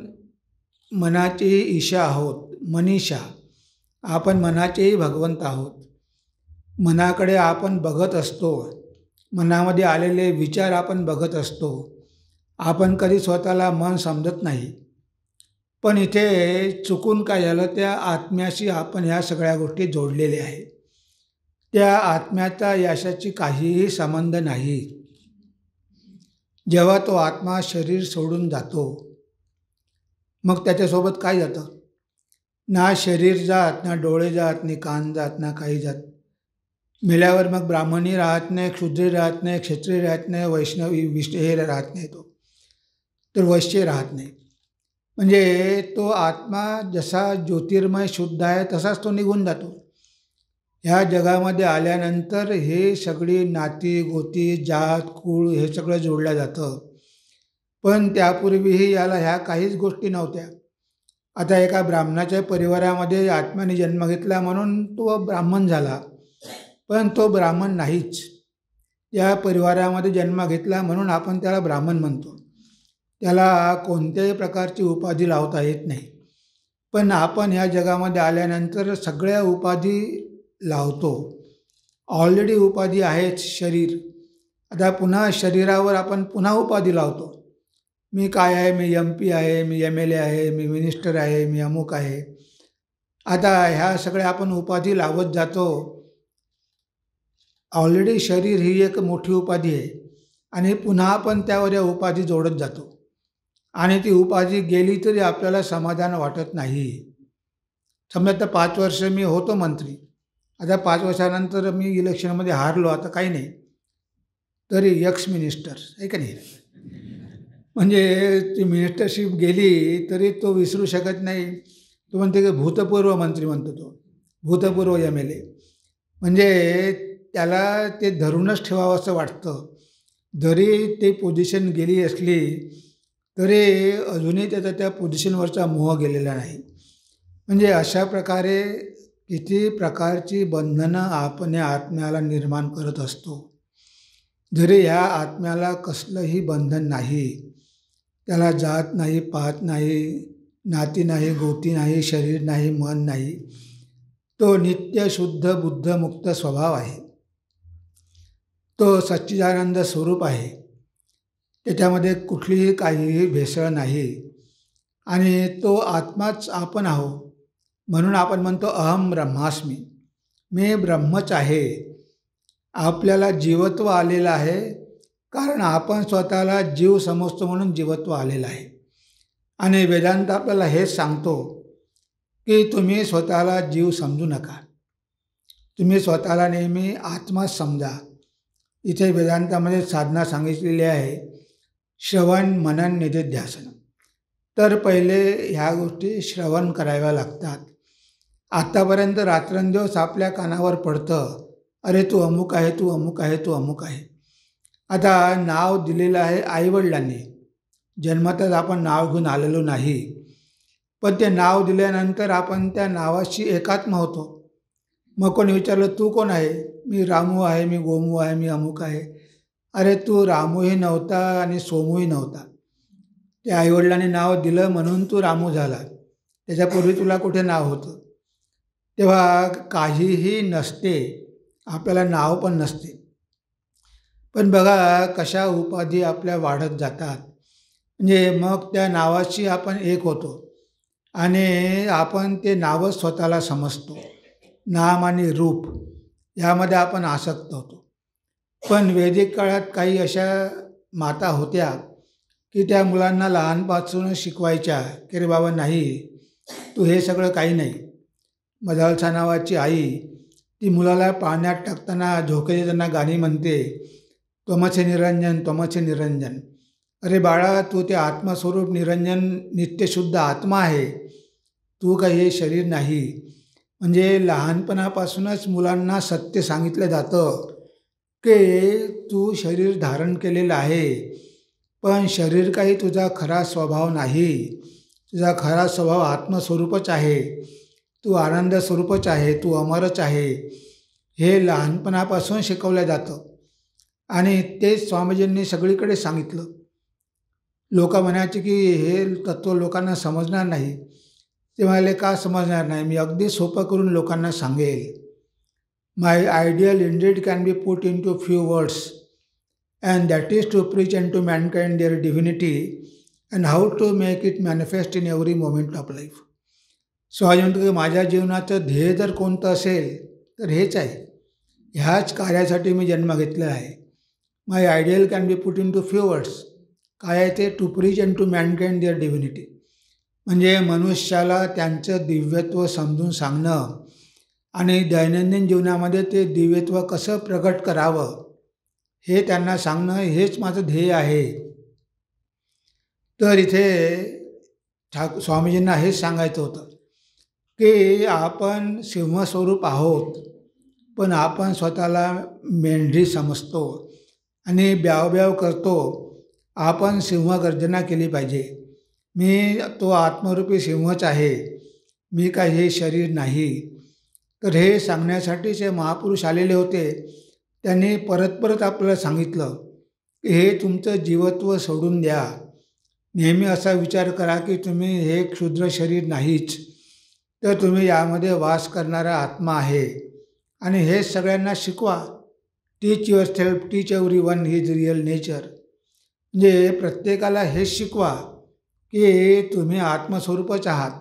मनाची ईशा आहोत, मनीषा. आपण मनाचेही भगवंत आहोत. मनाकडे आपण बघत असतो. मनामध्ये आलेले विचार आपण बघत असतो. आपण कधी स्वतःला मन समजत नाही. पण इथे चुकून काय झालं, त्या आत्म्याशी आपण ह्या सगळ्या गोष्टी जोडलेल्या आहेत. त्या आत्म्याचा यशाची काहीही संबंध नाही. जेव्हा तो आत्मा शरीर सोडून जातो, मग त्याच्यासोबत काय जातं? ना शरीर जात, ना डोळे जात, ना कान जात, ना काही जात. मेल्यावर मग ब्राह्मणी राहत नाही, क्षुद्री राहत नाही, क्षत्रिय राहत नाही, वैष्णवी हे राहत नाही, तो तर वैश्य राहत नाही. म्हणजे तो आत्मा जसा ज्योतिर्मय शुद्ध आहे तसाच तो निघून जातो. ह्या जगामध्ये आल्यानंतर हे सगळी नाती गोती, जात कुळ हे सगळं जोडलं जातं. पण त्यापूर्वीही याला ह्या काहीच गोष्टी नव्हत्या. आता एका ब्राह्मणाच्या परिवारामध्ये आत्म्याने जन्म घेतला म्हणून तो ब्राह्मण झाला, पण तो ब्राह्मण नाहीच. या परिवारामध्ये जन्म घेतला म्हणून आपण त्याला ब्राह्मण म्हणतो. त्याला कोणत्याही प्रकारची उपाधी लावता येत नाही. पण आपण ह्या जगामध्ये आल्यानंतर सगळ्या उपाधी लावतो. ऑलरेडी उपाधी आहेच शरीर. आता पुन्हा शरीरावर आपण पुन्हा उपाधी लावतो. मी काय आहे, मी MP आहे, मी MLA आहे, मी मिनिस्टर आहे, मी अमुक आहे. आता ह्या सगळ्या आपण उपाधी लावत जातो. ऑलरेडी शरीर ही एक मोठी उपाधी आहे आणि पुन्हा आपण त्यावर या उपाधी जोडत जातो आणि ती उपाधी गेली तरी आपल्याला समाधान वाटत नाही. समजा आता 5 वर्ष मी होतो मंत्री. आता 5 वर्षानंतर मी इलेक्शनमध्ये हारलो, आता काही नाही, तरी एक्स मिनिस्टर आहे का नाही. म्हणजे ती मिनिस्टरशिप गेली तरी तो विसरू शकत नाही. तो म्हणते की भूतपूर्व मंत्री म्हणतो, तो भूतपूर्व MLA. म्हणजे त्याला ते धरूनच ठेवावं असं वाटतं. जरी ते पोझिशन गेली असली तरी अजूनही त्याचा त्या पोझिशनवरचा मोह गेलेला नाही. म्हणजे अशा प्रकारे किती प्रकारची बंधनं आपण या आत्म्याला निर्माण करत असतो. जरी ह्या आत्म्याला कसलंही बंधन नाही, त्याला जात नाही, पात नाही, नाती नाही, गोती नाही, शरीर नाही, मन नाही. तो नित्य शुद्ध बुद्ध मुक्त स्वभाव आहे. तो सच्चिदानंद स्वरूप आहे. त्याच्यामध्ये कुठलीही काहीही भेसळ नाही आणि तो आत्माच आपण आहोत. म्हणून आपण म्हणतो अहम ब्रह्मास्मी, मी ब्रह्मच आहे. आपल्याला जीवत्व आलेलं आहे कारण आपण स्वतःला जीव समजतो म्हणून जीवत्व आलेलं आहे. आणि वेदांत आपल्याला हेच सांगतो की तुम्ही स्वतःला जीव समजू नका, तुम्ही स्वतःला नेहमी आत्माच समजा. इथे वेदांतामध्ये साधना सांगितलेली आहे, श्रवण मनन निधिध्यासन. तर पहिले ह्या गोष्टी श्रवण कराव्या लागतात. आत्तापर्यंत रात्रंदिवस आपल्या कानावर पडतं, अरे तू अमुक आहे, तू अमुक आहे, तू अमुक आहे. आता नाव दिलेलं आहे आईवडिलांनी, जन्मातच आपण नाव घेऊन आलेलो नाही. पण ते नाव दिल्यानंतर आपण त्या नावाशी एकात्म होतो. मग कोणी विचारलं तू कोण आहे, मी रामू आहे, मी गोमू आहे, मी अमुक आहे. अरे तू रामूही नव्हता आणि सोमूही नव्हता. त्या आईवडिलांनी नाव दिलं म्हणून तू रामू झाला, त्याच्यापूर्वी तुला कुठे नाव होतं. तेव्हा काहीही नसते, आपल्याला नाव पण नसते. पण बघा कशा उपाधी आपल्या वाढत जातात. म्हणजे मग त्या नावाशी आपण एक होतो आणि आपण ते नावच स्वतःला समजतो. नाम आणि रूप यामध्ये आपण आसक्त होतो. पण वैदिक काळात काही अशा माता होत्या की त्या मुलांना लहानपासूनच शिकवायच्या की रे बाबा नाही, तू हे सगळं काही नाही. मदालसा नावाची आई ती मुलाला पाण्यात टाकताना झोके देताना गाणी म्हणते, त्वमचे निरंजन त्वमचे निरंजन. अरे बाळा, तू ते आत्मस्वरूप निरंजन नित्यशुद्ध आत्मा आहे, तू काही हे शरीर नाही. म्हणजे लहानपणापासूनच मुलांना सत्य सांगितलं जातं की तू शरीर धारण केलेलं आहे, पण शरीर काही तुझा खरा स्वभाव नाही. तुझा खरा स्वभाव आत्मस्वरूपच आहे, तू आनंद स्वरूपच आहे, तू अमरच आहे. हे लहानपणापासून शिकवलं जातं आणि ते स्वामीजींनी सगळीकडे सांगितलं. लोक म्हणायचे की हे तत्त्व लोकांना समजणार नाही. ते म्हणाले, का समजणार नाही? मी अगदी सोपं करून लोकांना सांगेल. My ideal indeed can be put into few words and that is to preach and to mankind their divinity and how to make it manifest in every moment of life. Swami म्हणतो की माझ्या जीवनाचं ध्येय जर कोणतं असेल तर हेच आहे. ह्याच कार्यासाठी मी जन्म घेतलेला आहे. My ideal can be put into few words. काय आहे ते? To preach and to mankind their divinity. म्हणजे मनुष्याला त्यांचं दिव्यत्व समजून सांगणं आणि दैनंदिन जीवनामध्ये ते दिव्यत्व कसं प्रगट करावं हे त्यांना सांगणं, हेच माझं ध्येय आहे. तर इथे स्वामीजींना हेच सांगायचं होतं की आपण सिंहस्वरूप आहोत, पण आपण स्वतःला मेंढरी समजतो आणि ब्याव करतो. आपण सिंहगर्जना केली पाहिजे. मी तो आत्मरूपी सिंहच आहे, मी काय हे शरीर नाही. तर हे सांगण्यासाठीच हे महापुरुष आलेले होते. त्यांनी परत आपल्याला सांगितलं की हे तुमचं जीवत्व सोडून द्या. नेहमी असा विचार करा की तुम्ही हे क्षुद्र शरीर नाहीच, तर तुम्ही यामध्ये वास करणारा आत्मा आहे. आणि हे सगळ्यांना शिकवा. Teach yourself, teach everyone his real nature. म्हणजे प्रत्येकाला हेच शिकवा की तुम्ही आत्मस्वरूपच आहात.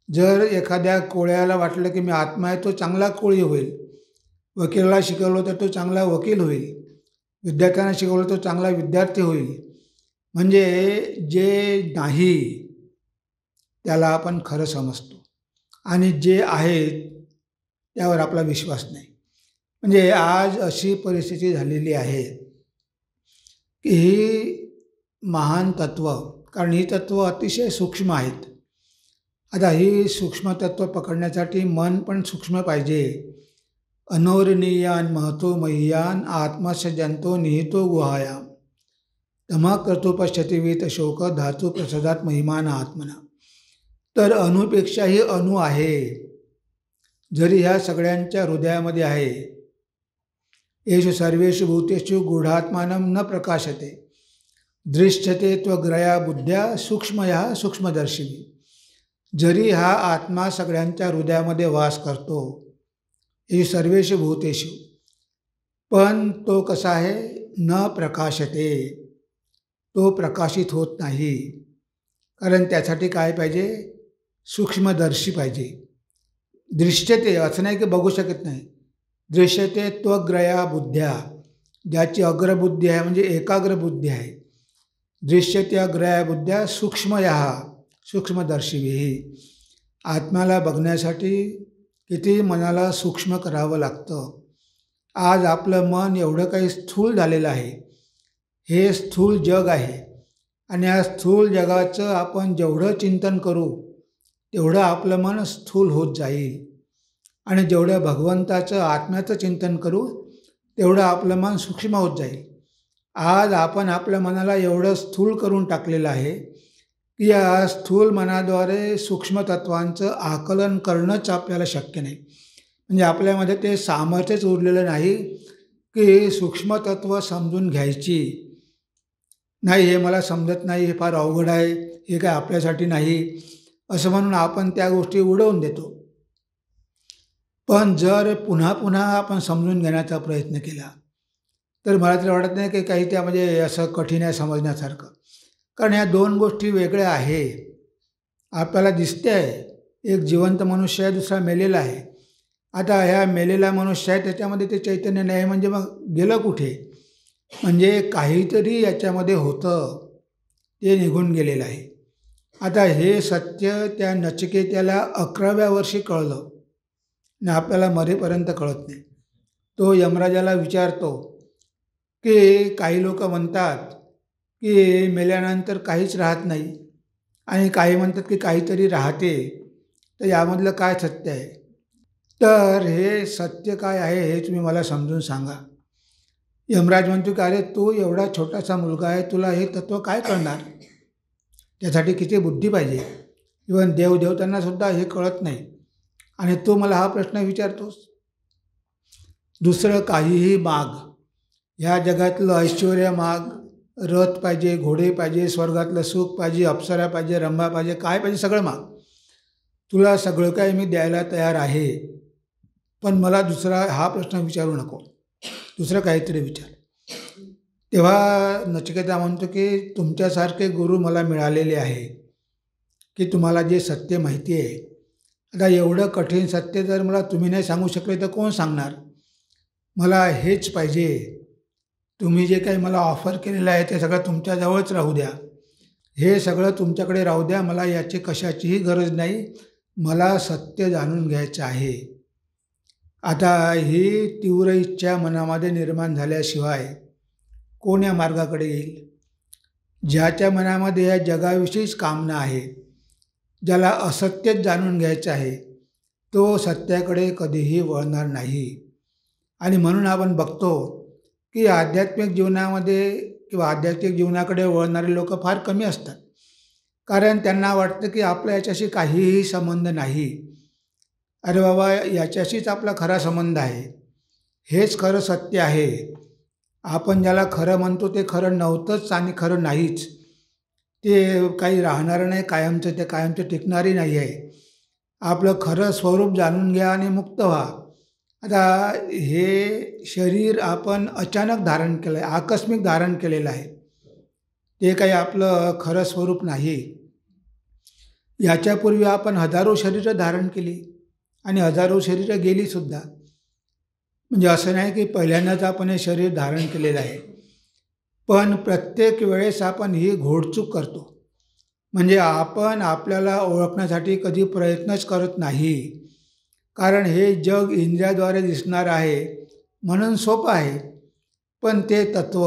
जर एखाद्या कोळ्याला वाटलं की मी आत्मा आहे, तो चांगला कोळी होईल. वकिलाला शिकवलं तर तो चांगला वकील होईल. विद्यार्थ्यांना शिकवलं तो चांगला विद्यार्थी होईल. म्हणजे जे नाही त्याला आपण खरं समजतो आणि जे आहे त्यावर आपला विश्वास नाही. म्हणजे आज अशी परिस्थिती झालेली आहे की ही महान तत्त्व, कारण ही तत्त्व अतिशय सूक्ष्म आहेत. आता ही सूक्ष्म तत्त्व पकडण्यासाठी मन पण सूक्ष्म पाहिजे. अनोरणीयान महतो मह्यान आत्मस्य जंतो निहितो गुहायाम तमा कर्तो पश्यति वीत शोक धातू प्रसादात महिमान आत्मना. तर अणुपेक्षाही अणु आहे, जरी ह्या सगळ्यांच्या हृदयामध्ये आहे. येषु सर्वेषु भूतेषु गूढात्मानं न प्रकाशते दृश्यते त्वग्रया बुद्ध्या सूक्ष्मया सूक्ष्मदर्शिनी. जरी हा आत्मा सगळ्यांच्या हृदयामध्ये वास करतो, येषु सर्वेषु भूतेषु, पण तो कसा आहे? न प्रकाशते, तो प्रकाशित होत नाही. कारण त्यासाठी काय पाहिजे? सूक्ष्मदर्शी पाहिजे. दृश्यते असं नाही की बघू शकत नाही. दृश्यते त्वग्रया बुद्ध्या, ज्याची अग्रबुद्धी आहे म्हणजे एकाग्र बुद्धी आहे. दृश्यते अग्रया बुद्ध्या सूक्ष्मया सूक्ष्मदर्शिभिः. आत्म्याला बघण्यासाठी किती मनाला सूक्ष्म करावं लागतं. आज आपलं मन एवढं काही स्थूल झालेलं आहे. हे स्थूल जग आहे आणि या स्थूल जगाचं आपण जेवढं चिंतन करू तेवढं आपलं मन स्थूल होत जाईल. आणि जेवढं भगवंताचं आत्म्याचं चिंतन करू तेवढं आपलं मन सूक्ष्म होत जाईल. आज आपण आपल्या मनाला एवढं स्थूल करून टाकलेलं आहे की या स्थूल मनाद्वारे सूक्ष्म तत्वांचं आकलन करणंच आपल्याला शक्य नाही. म्हणजे आपल्यामध्ये ते सामर्थ्यच उरलेलं नाही की सूक्ष्म तत्व समजून घ्यायची. नाही, हे मला समजत नाही, हे फार अवघड आहे, हे काय आपल्यासाठी नाही, असं म्हणून आपण त्या गोष्टी उडवून देतो. पण जर पुन्हा आपण समजून घेण्याचा प्रयत्न केला तर मला तरी वाटत नाही की काही त्यामध्ये असं कठीण आहे समजण्यासारखं. कारण ह्या दोन गोष्टी वेगळ्या आहे. आपल्याला दिसते आहे, एक जिवंत मनुष्य आहे, दुसरा मेलेला आहे. आता ह्या मेलेला मनुष्य आहे त्याच्यामध्ये ते चैतन्य नाही, म्हणजे मग गेलं कुठे? म्हणजे काहीतरी याच्यामध्ये होतं, ते निघून गेलेलं आहे. आता हे सत्य त्या नचिकेत्याला 11व्या वर्षी कळलं आणि आपल्याला मरेपर्यंत कळत नाही. तो यमराजाला विचारतो की काही लोक म्हणतात की मेल्यानंतर काहीच राहत नाही आणि काही म्हणतात की काहीतरी राहते, तर यामधलं काय सत्य आहे? तर हे सत्य काय आहे हे तुम्ही मला समजून सांगा. यमराज म्हणतो की अरे तू एवढा छोटासा मुलगा आहे, तुला हे तत्त्व काय कळणार? त्यासाठी किती बुद्धी पाहिजे. इव्हन देवदेवतांनासुद्धा हे कळत नाही आणि तू मला हा प्रश्न विचारतोस. दुसरं काहीही माग, ह्या जगातलं ऐश्वर्य माग, रथ पाहिजे, घोडे पाहिजे, स्वर्गातलं सुख पाहिजे, अप्सरा पाहिजे, रंभा पाहिजे, काय पाहिजे सगळं माग. तुला सगळं काही मी द्यायला तयार आहे, पण मला दुसरा हा प्रश्न विचारू नको, दुसरं काहीतरी विचार. तेव्हा नचिकेता म्हणतो की तुमच्यासारखे गुरु मला मिळालेले आहे की तुम्हाला जे सत्य माहिती आहे. आता एवढं कठीण सत्य जर मला तुम्ही नाही सांगू शकले तर कोण सांगणार. मला हेच पाहिजे, तुम्ही जे काही मला ऑफर केलेलं आहे ते सगळं तुमच्याजवळच राहू द्या, हे सगळं तुमच्याकडे राहू द्या, मला याची कशाचीही गरज नाही, मला सत्य जाणून घ्यायचं आहे. आता ही तीव्र इच्छा मनामध्ये निर्माण झाल्याशिवाय कोण या मार्गाकडे येईल. ज्याच्या मनामध्ये या जगाविषयीच कामना आहे, ज्याला असत्यच जाणून घ्यायचं आहे, तो सत्याकडे कधीही वळणार नाही. आणि म्हणून आपण बघतो की आध्यात्मिक जीवनामध्ये किंवा आध्यात्मिक जीवनाकडे वळणारे लोक फार कमी असतात. कारण त्यांना वाटतं की आपला याच्याशी काहीही संबंध नाही. अरे बाबा, याच्याशीच आपला खरा संबंध आहे, हेच खरं सत्य आहे. आपण ज्याला खरं म्हणतो ते खरं नव्हतंच आणि खरं नाहीच. ते काही राहणारं नाही कायमचं, ते कायमचं टिकणारही नाही आहे. आपलं खरं स्वरूप जाणून घ्या आणि मुक्त व्हा. आता हे शरीर आपण अचानक धारण केलं आहे, आकस्मिक धारण केलेलं आहे, ते काही आपलं खरं स्वरूप नाही. याच्यापूर्वी आपण हजारो शरीरं धारण केली आणि हजारो शरीरं गेलीसुद्धा. म्हणजे असं नाही की पहिल्यांदाच आपण हे शरीर धारण केलेलं आहे. पण प्रत्येक वेळेस आपण ही घोडचूक करतो. म्हणजे आपण आपल्याला ओळखण्यासाठी कधी प्रयत्नच करत नाही. कारण हे जग इंद्रियाद्वारे दिसणार आहे म्हणून सोपं आहे, पण ते तत्त्व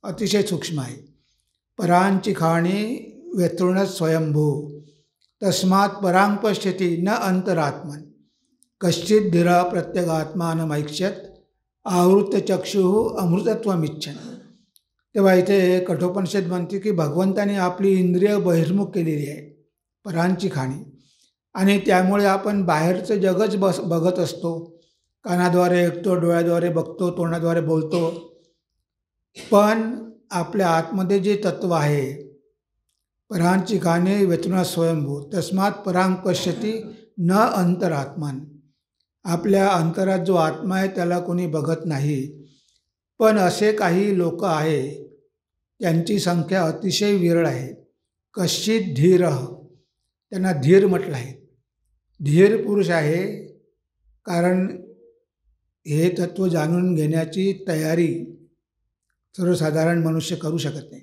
अतिशय सूक्ष्म आहे. परांची खाणी व्यतृणच स्वयंभू, तस्मात् परांग पश्यति न अंतरात्मन, कश्चित धीरा प्रत्यगात्मानमैक्षत, आवृतचक्षुः अमृतत्वमिच्छन्. तेव्हा इथे कठोपनिषद म्हणते की भगवंताने आपली इंद्रिय बहिर्मुख केलेली आहे, परांची खाणी, आणि त्यामुळे आपण बाहेरचं जगच बघत असतो. कानाद्वारे ऐकतो, डोळ्याद्वारे बघतो, तोंडाद्वारे बोलतो, पण आपल्या आतमध्ये जे तत्त्व आहे, परांची खाणे व्यतृण स्वयंभू, तस्मात् परांग पश्यति न अंतरात्मान, आपल्या अंतरात जो आत्मा आहे त्याला कोणी बघत नाही. पण असे काही लोक आहे, त्यांची संख्या अतिशय विरळ आहे. कश्चित धीर, त्यांना धीर म्हटलं आहे. धीर पुरुष आहे, कारण हे तत्त्व जाणून घेण्याची तयारी सर्वसाधारण मनुष्य करू शकत नाही.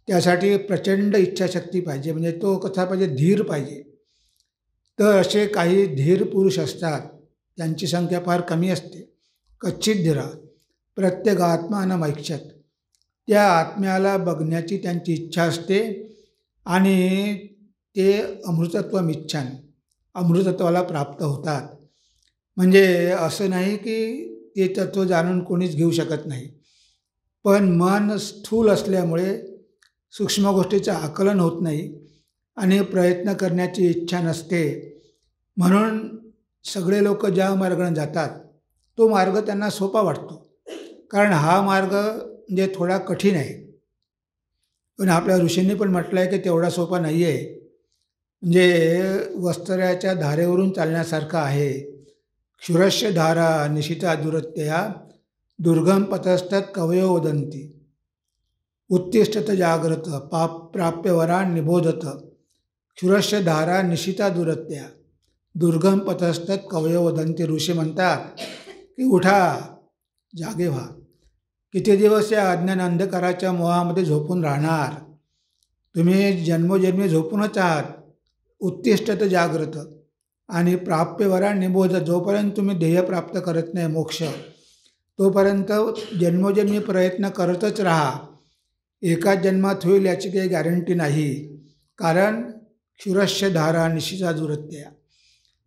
त्यासाठी प्रचंड इच्छाशक्ती पाहिजे, म्हणजे तो कसा पाहिजे, धीर पाहिजे. तर असे काही धीर पुरुष असतात, त्यांची संख्या फार कमी असते. कच्चित धीरा प्रत्येक आत्मानमैक्षत, त्या आत्म्याला बघण्याची त्यांची इच्छा असते आणि ते अमृतत्वमिच्छन्, अमृतत्वाला प्राप्त होतात. म्हणजे असं नाही की ते तत्त्व जाणून कोणीच घेऊ शकत नाही, पण मन स्थूल असल्यामुळे सूक्ष्म गोष्टीचं आकलन होत नाही आणि प्रयत्न करण्याची इच्छा नसते. म्हणून सगळे लोक ज्या मार्गाने जातात तो मार्ग त्यांना सोपा वाटतो, कारण हा मार्ग म्हणजे थोडा कठीण आहे. पण आपल्या ऋषींनी पण म्हटलं आहे की तेवढा सोपा नाही आहे. म्हणजे वस्त्राच्या धारेवरून चालण्यासारखं आहे. क्षुरस्य धारा निशिता दुरत्यया, दुर्गम पतस्तत कवयो वदन्ति, उत्तिष्ठत जाग्रत पाप प्राप्य वरान् निबोधत, क्षुरस्य धारा निशिता दुरत्यया, दुर्गम पतस्तत कवयो वदन्ति. ऋषी म्हणतात की उठा, जागे व्हा. किती दिवस या अज्ञान अंधकाराच्या मोहामध्ये झोपून राहणार. तुम्ही जन्मोजन्मी झोपूनच आहात. उत्तिष्ठत जाग्रत आणि प्राप्यवरा निबोध, जोपर्यंत तुम्ही ध्येय प्राप्त करत नाही मोक्ष, तोपर्यंत जन्मोजन्मी प्रयत्न करतच राहा. एकाच जन्मात होईल याची काही गॅरंटी नाही, कारण क्षुरस्य धारा निशिता दुरत्यया.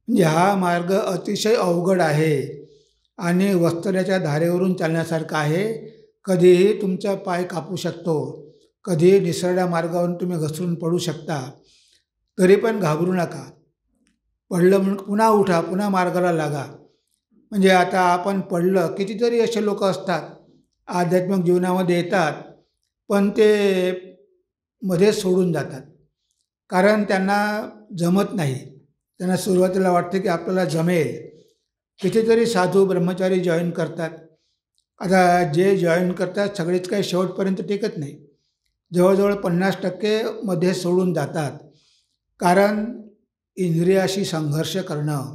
म्हणजे हा मार्ग अतिशय अवघड आहे आणि वस्त्राच्या धारेवरून चालण्यासारखा आहे. कधीही तुमचा पाय कापू शकतो, कधीही निसरड्या मार्गावरून तुम्ही घसरून पडू शकता. तरी पण घाबरू नका. पडलं म्हणून पुन्हा उठा, पुन्हा मार्गाला लागा. म्हणजे आता आपण पडलं, कितीतरी असे लोक असतात आध्यात्मिक जीवनामध्ये येतात, पण ते मध्येच सोडून जातात. कारण त्यांना जमत नाही. त्यांना सुरुवातीला वाटतं की आपल्याला जमेल. कितीतरी साधू ब्रह्मचारी जॉईन करतात. आता जे जॉईन करतात सगळेच काही शेवटपर्यंत टिकत नाही. जवळजवळ 50% मध्ये सोडून जातात. कारण इंद्रियाशी संघर्ष करणं,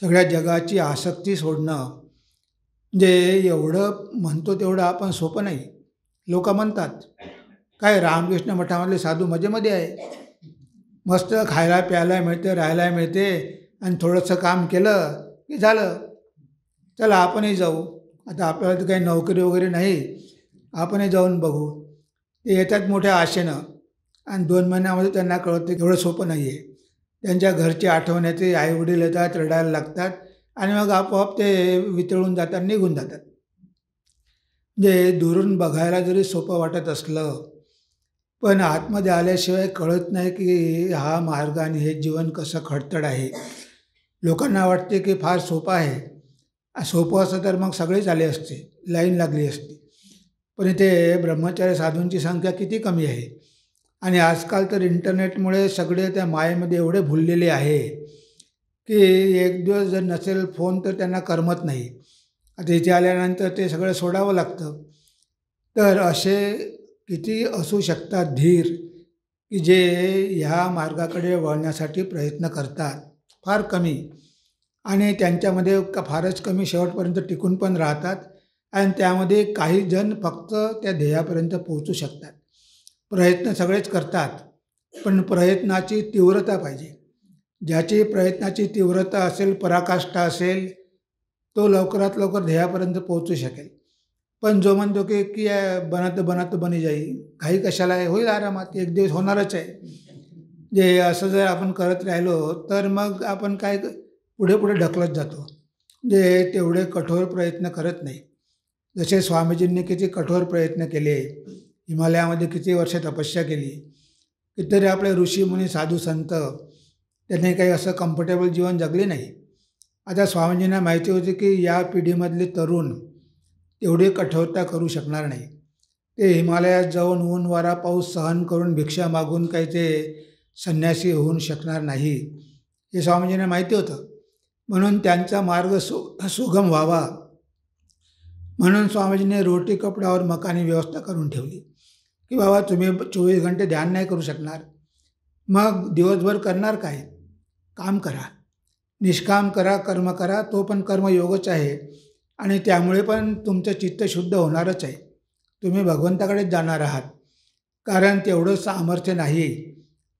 सगळ्या जगाची आसक्ती सोडणं, म्हणजे एवढं म्हणतो तेवढं आपण सोपं नाही. लोकं म्हणतात, काय रामकृष्ण मठामधले साधू मजेमध्ये आहे. मस्त खायला प्यायला मिळते, राहायला मिळते आणि थोडंसं काम केलं की झालं. चला आपणही जाऊ. आता आपल्याला तर काही नोकरी वगैरे नाही, आपणही जाऊन बघू. ते येतात मोठ्या आशेनं आणि 2 महिन्यामध्ये त्यांना कळतं एवढं सोपं नाही आहे. त्यांच्या घरची आठवण येते, आईवडील येतात, रडायला लागतात आणि मग आपोआप ते वितळून जातात, निघून जातात. म्हणजे दुरून बघायला जरी सोपं वाटत असलं, पण आतमध्ये आल्याशिवाय कळत नाही की हा मार्ग आणि हे जीवन कसं खडतर आहे. लोकांना वाटते की फार सोपं आहे. सोपं असतं तर मग सगळेच आले असते, लाईन लागली असती. पण इथे ब्रह्मचारी साधूंची संख्या किती कमी आहे. आणि आजकाल तर इंटरनेटमुळे सगळे त्या मायेमध्ये एवढे भुललेले आहे की एक दिवस जर नसेल फोन तर त्यांना करमत नाही. आता इथे आल्यानंतर ते सगळं सोडावं लागतं. तर असे किती असू शकतात धीर की जे ह्या मार्गाकडे वळण्यासाठी प्रयत्न करतात. फार कमी. आणि त्यांच्यामध्ये फारच कमी शेवटपर्यंत टिकून पण राहतात आणि त्यामध्ये काही जण फक्त त्या ध्येयापर्यंत पोहोचू शकतात. प्रयत्न सगळेच करतात, पण प्रयत्नाची तीव्रता पाहिजे. ज्याची प्रयत्नाची तीव्रता असेल, पराकाष्ठा असेल, तो लवकरात लवकर ध्येयापर्यंत पोहोचू शकेल. पण जो म्हणतो की बनत बनत बनी जाई, घाई कशाला आहे, होईल आरामात, एक दिवस होणारच आहे. जे असं जर आपण करत राहिलो तर मग आपण काय पुढे पुढे ढकलत जातो. म्हणजे तेवढे कठोर प्रयत्न करत नाही. जसे स्वामीजींनी किती कठोर प्रयत्न केले, हिमालयामध्ये किती वर्ष तपस्या केली, कितीतरी आपले ऋषीमुनी साधू संत त्यांनी काही असं कम्फर्टेबल जीवन जगले नाही. आता स्वामीजींना माहिती होती की या पिढीमधले तरुण तेवढी कठोरता करू शकणार नाही. ते हिमालयात जाऊन ऊन वारा पाऊस सहन करून भिक्षा मागून काही ते संन्यासी होऊ शकणार नाही, हे स्वामीजींना माहिती होतं. म्हणून त्यांचा मार्ग सुगम व्हावा म्हणून स्वामीजींनी रोटी कपड्यावर मकानी व्यवस्था करून ठेवली की बाबा तुम्ही 24 घंटे ध्यान नाही करू शकणार, मग दिवसभर करणार काय? काम करा, निष्काम करा, कर्म करा. तो पण कर्मयोगच आहे आणि त्यामुळे पण तुमचं चित्त शुद्ध होणारच आहे. तुम्ही भगवंताकडेच जाणार आहात. कारण तेवढं सामर्थ्य नाही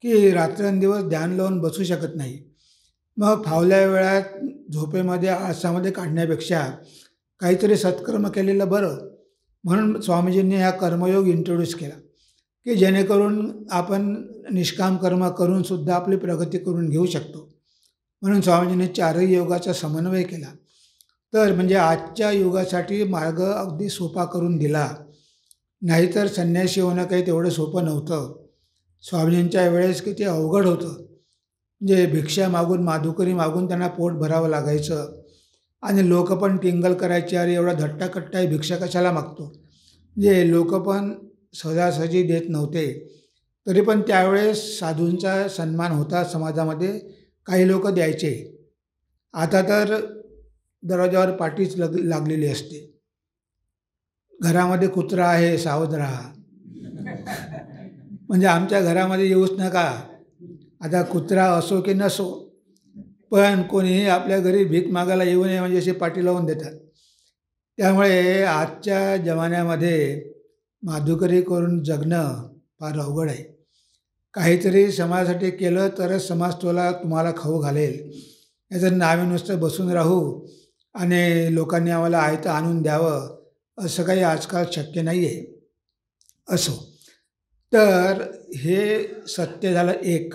की रात्रंदिवस ध्यान लावून बसू शकत नाही. मग फावल्या वेळात झोपेमध्ये आळसामध्ये काढण्यापेक्षा काहीतरी सत्कर्म केलेलं बरं. म्हणून स्वामीजींनी हा कर्मयोग इंट्रोड्यूस केला की जेणेकरून आपण निष्काम कर्म करूनसुद्धा आपली प्रगती करून घेऊ शकतो. म्हणून स्वामीजींनी चारही योगाचा समन्वय केला. तर म्हणजे आजच्या युगासाठी मार्ग अगदी सोपा करून दिला. नाहीतर संन्यासी होणं काही तेवढं सोपं नव्हतं. स्वामीजींच्या वेळेस किती अवघड होतं. म्हणजे भिक्षा मागून, माधुकरी मागून त्यांना पोट भरावं लागायचं आणि लोक पण टिंगल करायची, अरे एवढा धट्टाकट्टा आहे, भिक्षा कशाला मागतो. म्हणजे लोक पण सहजासहजी देत नव्हते. तरी पण त्यावेळेस साधूंचा सन्मान होता समाजामध्ये, काही लोक द्यायचे. आता तर दरवाजावर पाटीच लागलेली असते, घरामध्ये कुत्रा आहे सावध राहा. म्हणजे आमच्या घरामध्ये येऊच नका. आता कुत्रा असो की नसो, पण कोणीही आपल्या घरी भीक मागायला येऊ नये म्हणजे अशी पाटी लावून देतात. त्यामुळे आजच्या जमान्यामध्ये माधुकरी करून जगणं फार अवघड आहे. काहीतरी समाजासाठी केलं तरच समाज तुम्हाला खाऊ घालेल. याचं नावे नुसतं बसून राहू आणि लोकांनी आम्हाला आयतं आणून द्यावं असं काही आजकाल शक्य नाही आहे. असो, तर हे सत्य झालं एक.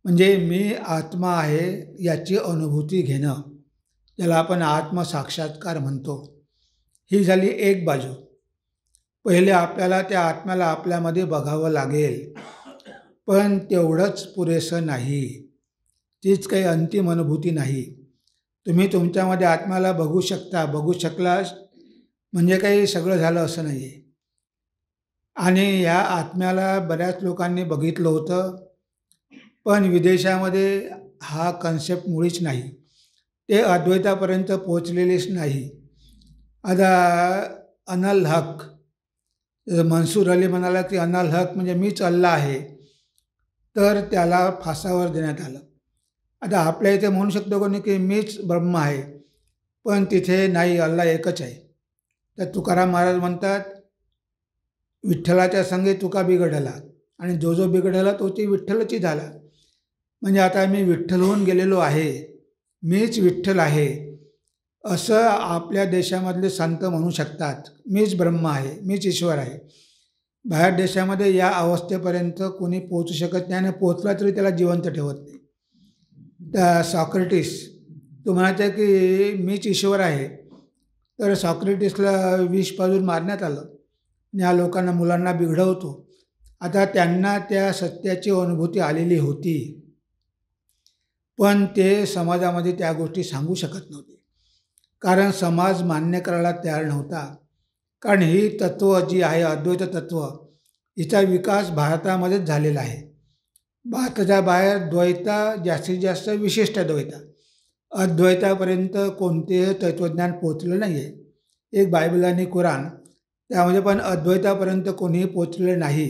म्हणजे मी आत्मा आहे याची अनुभूती घेणं, ज्याला आपण आत्मसाक्षात्कार म्हणतो. ही झाली एक बाजू. पहिले आपल्याला त्या आत्म्याला आपल्यामध्ये बघावं लागेल, पण तेवढंच पुरेसं नाही. तीच काही अंतिम अनुभूती नाही. तुम्ही तुमच्यामध्ये आत्म्याला बघू शकता, बघू शकला म्हणजे काही सगळं झालं असं नाही आहे. आणि ह्या आत्म्याला बऱ्याच लोकांनी बघितलं होतं, पण विदेशामध्ये हा कन्सेप्ट मुळीच नाही. ते अद्वैतापर्यंत पोहोचलेलेच नाही. आता अनल हक, मनसूर अली म्हणाला की अनल हक म्हणजे मीच अल्लाह आहे, तर त्याला फासावर देण्यात आलं. आता आपल्या इथे म्हणू शकतो कोणी की मीच ब्रह्म आहे, पण तिथे नाही, अल्लाह एकच आहे. तर तुकाराम महाराज म्हणतात, विठ्ठलाच्या संगे तुका बिघडला आणि जो जो बिघडला तो ती विठ्ठलची झाला. म्हणजे आता मी विठ्ठल होऊन गेलेलो आहे, मीच विठ्ठल आहे, असं आपल्या देशामधले संत म्हणू शकतात. मीच ब्रह्म आहे, मीच ईश्वर आहे. बाहेर देशामध्ये या अवस्थेपर्यंत कोणी पोहोचू शकत नाही आणि पोहोचला तरी त्याला जिवंत ठेवत नाही. त्या सॉक्रेटिस तो म्हणायचा की मीच ईश्वर आहे, तर सॉक्रेटिसला विष पाजून मारण्यात आलं आणि या लोकांना, मुलांना बिघडवतो. आता त्यांना त्या सत्याची अनुभूती आलेली होती, पण ते समाजामध्ये त्या गोष्टी सांगू शकत नव्हते, कारण समाज मान्य करायला तयार नव्हता. कारण ही तत्त्व जी आहे, अद्वैत तत्त्व, हिचा विकास भारतामध्येच झालेला आहे. भारताच्या बाहेर द्वैता जास्तीत जास्त विशिष्ट द्वैता, अद्वैतापर्यंत कोणतेही तत्त्वज्ञान पोचलं नाही आहे. एक बायबल आणि कुराण, त्यामध्ये पण अद्वैतापर्यंत कोणीही पोचलेलं नाही.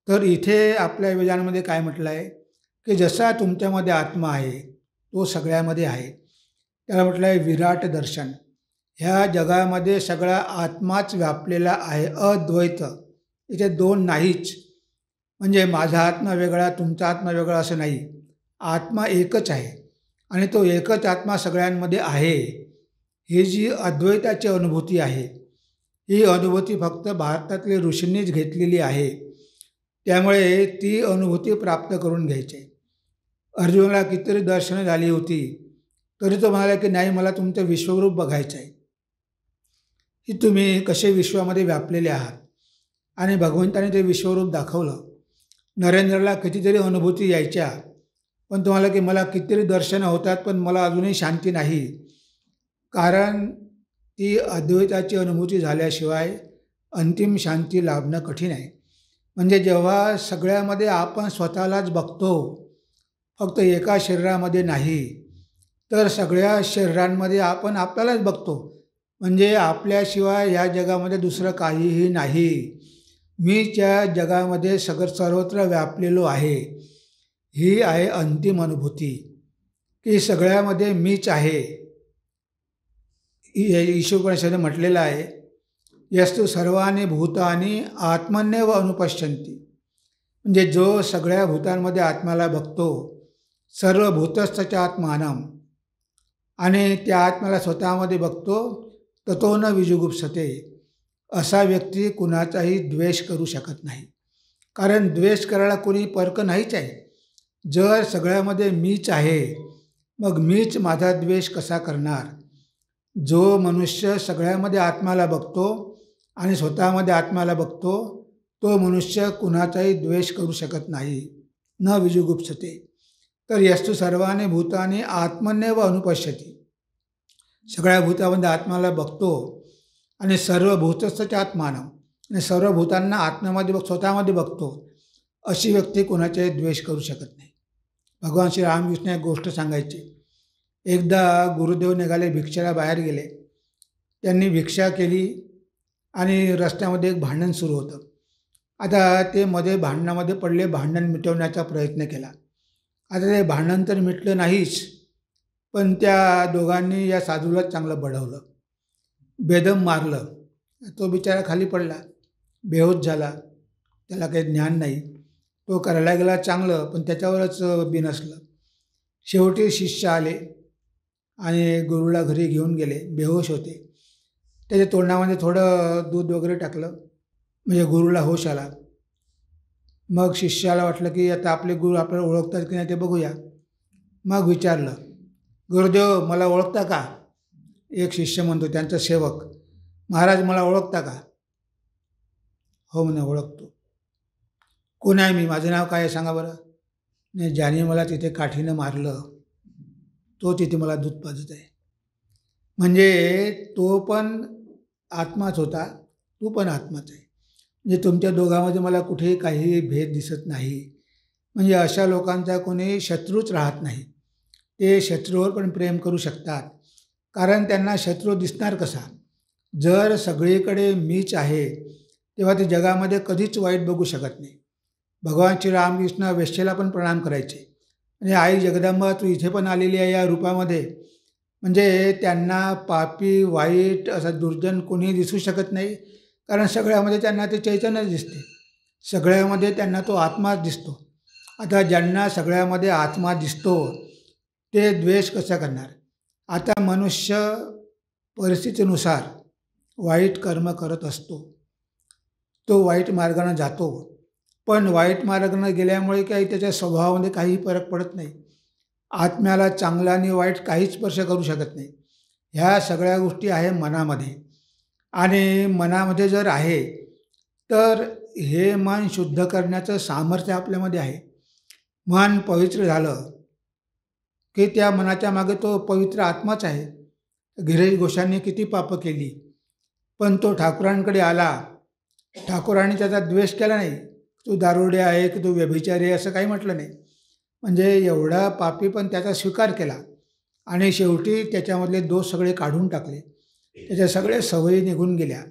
तर इथे आपल्या वेदांमध्ये काय म्हटलं आहे की जसा तुमच्यामध्ये आत्मा आहे तो सगळ्यामध्ये आहे. त्याला म्हटलं आहे विराट दर्शन. ह्या जगामध्ये सगळा आत्माच व्यापलेला आहे, अद्वैत. इथे दोन नाहीच. म्हणजे माझा आत्मा वेगळा, तुमचा आत्मा वेगळा असं नाही. आत्मा एकच आहे आणि तो एकच आत्मा सगळ्यांमध्ये आहे. ही जी अद्वैताची अनुभूती आहे, ही अनुभूती फक्त भारतातले ऋषींनीच घेतलेली आहे. त्यामुळे ती अनुभूती प्राप्त करून घ्यायची आहे. अर्जुनाला कितीतरी दर्शनं झाली होती, तरी तो म्हणाला की नाही, मला तुमचं विश्वरूप बघायचं आहे, की तुम्ही कसे विश्वामध्ये व्यापलेले आहात. आणि भगवंताने ते विश्वरूप दाखवलं. नरेंद्रला कितीतरी अनुभूती यायच्या, पण तुम्हाला की मला कितीतरी दर्शनं होतात, पण मला अजूनही शांती नाही. कारण ती अद्वैताची अनुभूती झाल्याशिवाय अंतिम शांती लाभणं कठीण आहे. म्हणजे जेव्हा सगळ्यामध्ये आपण स्वतःलाच बघतो, फक्त एका शरीरामध्ये नाही, तर सगळ्या शरीरांमध्ये आपण आपल्यालाच बघतो. म्हणजे आपल्याशिवाय ह्या जगामध्ये दुसरं काहीही नाही. मी त्या जगामध्ये सर्वत्र व्यापलेलो आहे. ही आहे अंतिम अनुभूती, की सगळ्यामध्ये मीच आहे. ईशोपनिषदेने म्हटलेलं आहे, यस्तु सर्वाणि भूतानि आत्मन्येव अनुपश्यन्ति. म्हणजे जो सगळ्या भूतांमध्ये आत्म्याला बघतो, सर्व भूतस्थच आत्मानम, आणि त्या आत्म्याला स्वतःमध्ये बघतो, ततो न विजुगुप्सते. असा व्यक्ती कुणाचाही द्वेष करू शकत नाही. कारण द्वेष करायला कोणी पर्क नाहीच आहे. जर सगळ्यामध्ये मीच आहे, मग मीच माझा द्वेष कसा करणार. जो मनुष्य सगळ्यामध्ये आत्म्याला बघतो आणि स्वतःमध्ये आत्म्याला बघतो, तो मनुष्य कुणाचाही द्वेष करू शकत नाही. न विजुगुप्सते. तर यस्तु सर्वाणि भूतानि आत्मन्येव अनुपश्यति. सगळ्या भूतामध्ये आत्म्याला बघतो आणि सर्व भूतस्थच आत्मानं, आणि सर्व भूतांना आत्म्यामध्ये स्वतःमध्ये बघतो, अशी व्यक्ती कोणाचाही द्वेष करू शकत नाही. भगवान श्री रामकृष्ण एक गोष्ट सांगायची. एकदा गुरुदेव निघाले, भिक्षेला बाहेर गेले. त्यांनी भिक्षा केली आणि रस्त्यामध्ये एक भांडण सुरू होतं. आता ते मध्ये भांडणामध्ये पडले, भांडण मिटवण्याचा प्रयत्न केला. आता ते भांडण तर मिटलं नाहीच, पण त्या दोघांनी या साधूला चांगलं बढवलं, बेदम मारलं. तो बिचारा खाली पडला, बेहोश झाला, त्याला काही ज्ञान नाही. तो करायला गेला चांगलं, पण त्याच्यावरच बिनसलं. शेवटी शिष्य आले आणि गुरुला घरी घेऊन गेले. बेहोश होते. त्याच्या तोंडामध्ये थोडं दूध वगैरे टाकलं, म्हणजे गुरुला होश आला. मग शिष्याला वाटलं की आता आपले गुरु आपल्याला ओळखतात की नाही ते बघूया. मग विचारलं, गुरुदेव मला ओळखता का? एक शिष्य म्हणतो, त्यांचा सेवक, महाराज मला ओळखता का? हो म्हणे, ओळखतो. कोण आहे मी, माझं नाव काय आहे सांगा बरं. नाही, ज्याने मला तिथे काठीनं मारलं तो तिथे मला दूध पाजत आहे. म्हणजे तो पण आत्माच होता, तू पण आत्माच आहे. म्हणजे तुमच्या दोघांमध्ये मला कुठेही काही भेद दिसत नाही. म्हणजे अशा लोकांचा कोणी शत्रूच राहत नाही. ते शत्रूवर पण प्रेम करू शकतात. कारण त्यांना शत्रू दिसणार कसा? जर सगळीकडे मीच आहे, तेव्हा ते जगामध्ये कधीच वाईट बघू शकत नाही. भगवान श्रीरामकृष्ण वेश्येला पण प्रणाम करायचे. म्हणजे आई जगदंबा तू इथे पण आलेली आहे या रूपामध्ये. म्हणजे त्यांना पापी, वाईट, असा दुर्जन कोणीही दिसू शकत नाही. कारण सगळ्यामध्ये त्यांना ते चैतन्य दिसते. सगळ्यामध्ये त्यांना तो आत्माच दिसतो. आता ज्यांना सगळ्यामध्ये आत्मा दिसतो, ते द्वेष कसा करणार? आता मनुष्य परिस्थितीनुसार वाईट कर्म करत असतो. तो वाईट मार्गाने जातो. पण वाईट मार्गाने गेल्यामुळे काही त्याच्या स्वभावामध्ये काही फरक पडत नाही. आत्म्याला चांगला आणि वाईट काहीच स्पर्श करू शकत नाही. ह्या सगळ्या गोष्टी आहे मनामध्ये. आणि मनामध्ये जर आहे, तर हे मन शुद्ध करण्याचं सामर्थ्य आपल्यामध्ये आहे. मन पवित्र झालं, की त्या मनाच्या मागे तो पवित्र आत्माच आहे. गिरीश घोषांनी किती पापं केली, पण तो ठाकुरांकडे आला. ठाकुरांनी त्याचा द्वेष केला नाही. तू दारुडे आहे की तू व्यभिचारी आहे असं काही म्हटलं नाही. म्हणजे एवढा पापी पण त्याचा स्वीकार केला आणि शेवटी त्याच्यामधले दोष सगळे काढून टाकले. त्याच्या सगळ्या सवयी निघून गेल्या.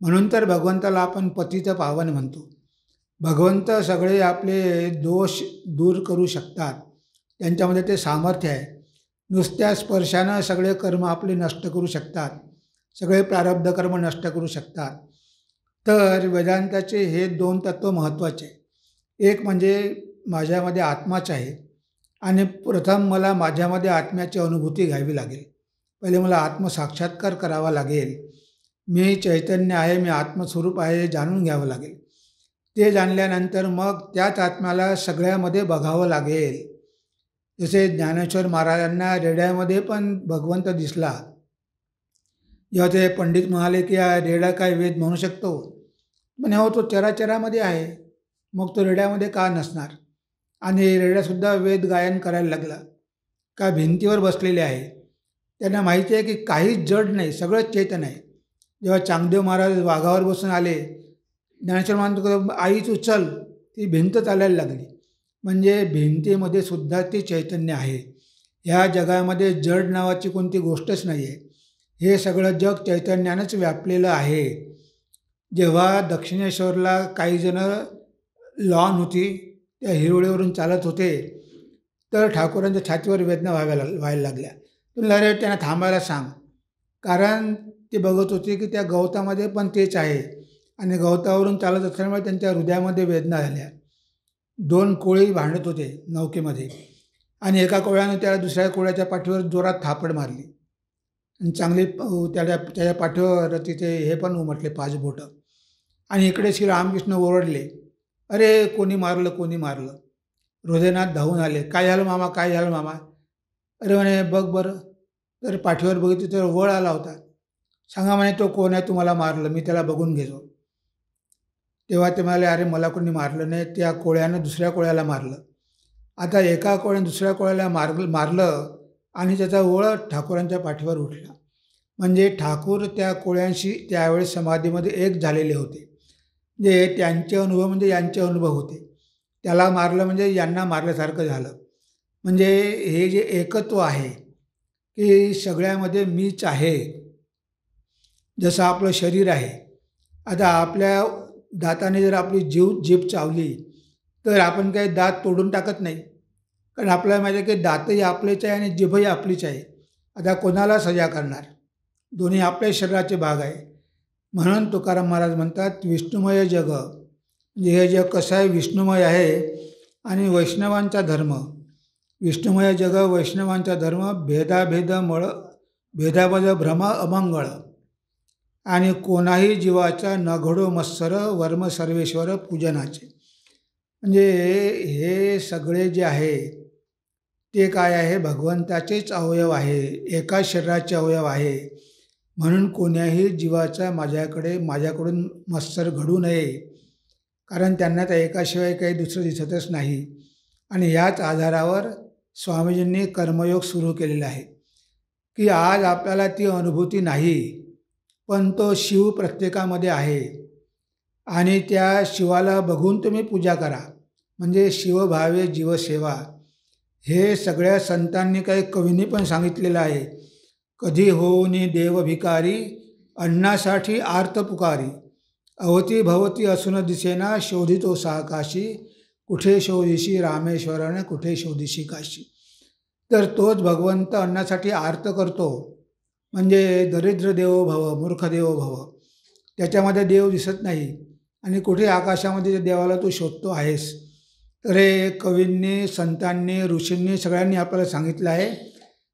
म्हणून तर भगवंताला आपण पतित पावन म्हणतो. भगवंत सगळे आपले दोष दूर करू शकतात. त्यांच्यामध्ये ते सामर्थ्य आहे. नुसत्या स्पर्शानं सगळे कर्म आपले नष्ट करू शकतात. सगळे प्रारब्ध कर्म नष्ट करू शकतात. तर वेदांताचे हे 2 तत्त्व महत्त्वाचे. एक म्हणजे माझ्यामध्ये आत्माच आहे आणि प्रथम मला माझ्यामध्ये आत्म्याची अनुभूती घ्यावी लागेल. पहिले मला आत्मसाक्षात्कार करावा लागेल. मी चैतन्य आहे, मी आत्मस्वरूप आहे हे जाणून घ्यावं लागेल. ते जाणल्यानंतर मग त्याच आत्म्याला सगळ्यामध्ये बघावं लागेल. जसे ज्ञानेश्वर महाराजांना रेड्यामध्ये पण भगवंत दिसला. जेव्हा ते पंडित म्हणाले की हा रेडा काय वेद म्हणू शकतो? म्हणे हो, तो चराचरामध्ये आहे. मग तो रेड्यामध्ये का नसणार? आणि रेड्यासुद्धा वेद गायन करायला लागला. का भिंतीवर बसलेले आहे. त्यांना माहिती आहे की काहीच जड नाही, सगळंच चेतन आहे. जेव्हा चांगदेव महाराज वाघावर बसून आले, ज्ञानेश्वर म्हणतो आई तू चल, ती भिंत चालायला लागली. म्हणजे भिंतीमध्ये सुद्धा ती चैतन्य आहे. ह्या जगामध्ये जड नावाची कोणती गोष्टच नाही आहे. हे सगळं जग चैतन्यानंच व्यापलेलं आहे. जेव्हा दक्षिणेश्वरला काही जण लॉन होती, त्या हिरोळीवरून चालत होते, तर ठाकूरांच्या छातीवर वेदना व्हायला लागल्या. तुम्ही अरे त्यांना थांबायला सांग. कारण ते बघत होते की त्या गवतामध्ये पण तेच आहे आणि गवतावरून चालत असल्यामुळे त्यांच्या हृदयामध्ये वेदना झाल्या. 2 कोळी भांडत होते नौकेमध्ये आणि एका कोळ्यानं त्याला दुसऱ्या कोळ्याच्या पाठीवर जोरात थापड मारली आणि चांगली त्याच्या पाठीवर तिथे हे पण उमटले 5 बोटं. आणि इकडे श्रीरामकृष्ण ओरडले, अरे कोणी मारलं, कोणी मारलं. हृदयनाथ धावून आले, काय झालं मामा, काय झालं मामा? अरे म्हणे बघ बरं. तर पाठीवर बघितलं तर वळ आला होता. सांगा म्हणे तो कोण आहे, तुम्हाला मारलं, मी त्याला बघून घेतो. तेव्हा ते म्हणाले, अरे मला कोणी मारलं नाही, त्या कोळ्यानं दुसऱ्या कोळ्याला मारलं. आता एका कोळ्यानं दुसऱ्या कोळ्याला मारलं आणि त्याचा वळ ठाकूरांच्या पाठीवर उठला. म्हणजे ठाकूर त्या कोळ्यांशी त्यावेळेस समाधीमध्ये एक झालेले होते. म्हणजे त्यांचे अनुभव म्हणजे यांचे अनुभव होते. त्याला मारलं म्हणजे यांना मारल्यासारखं झालं. म्हणजे हे जे एकत्व आहे की सगळ्यामध्ये मीच आहे. जसं आपलं शरीर आहे. आता आपल्या दाताने जर आपली जीभ चावली तर आपण काही दात तोडून टाकत नाही. कारण आपल्याला माहिती आहे की दातही आपलेच आहे आणि जीभही आपलीच आहे. आता कोणाला सजा करणार? दोन्ही आपल्या शरीराचे भाग आहे. म्हणून तुकाराम महाराज म्हणतात विष्णुमय जग. म्हणजे हे जग कसं आहे? विष्णुमय आहे आणि वैष्णवांचा धर्म. विष्णुमय जग, वैष्णवांचा धर्म, भेदाभेद भ्रम अमंगळ आणि कोणाही जीवाचा न घडो मत्सर वर्म सर्वेश्वर पूजनाचे. म्हणजे हे सगळे जे आहे ते काय आहे? भगवंताचेच अवयव आहे, एका शरीराचे अवयव आहे. म्हणून कोण्याही जीवाचा माझ्याकडून मत्सर घडू नये. कारण त्यांना त्या एकाशिवाय काही दुसरं दिसतच नाही. आणि याच आधारावर स्वामीजींनी कर्मयोग सुरू केलेला आहे की आज आपल्याला ती अनुभूती नाही, पण तो शिव प्रत्येकामध्ये आहे. आणि त्या शिवाला बघून तुम्ही पूजा करा. म्हणजे शिवभावे जीवसेवा हे सगळ्या संतांनी, काही कवींनी पण सांगितलेलं आहे. कधी होऊनी देव भिकारी, अन्नासाठी आर्त पुकारी. अवती भवती असून दिसेना, शोधितो साकाशी. कुठे शोधिशी रामेश्वराने, कुठे शोधिशी काशी. तर तोच भगवंत अन्नासाठी आर्त करतो. म्हणजे दरिद्र देवो भव, मूर्ख देवो भव. त्याच्यामध्ये देव दिसत नाही आणि कुठे आकाशामध्ये देवाला तू शोधतो आहेस. तर हे कवींनी, संतांनी, ऋषींनी सगळ्यांनी आपल्याला सांगितलं आहे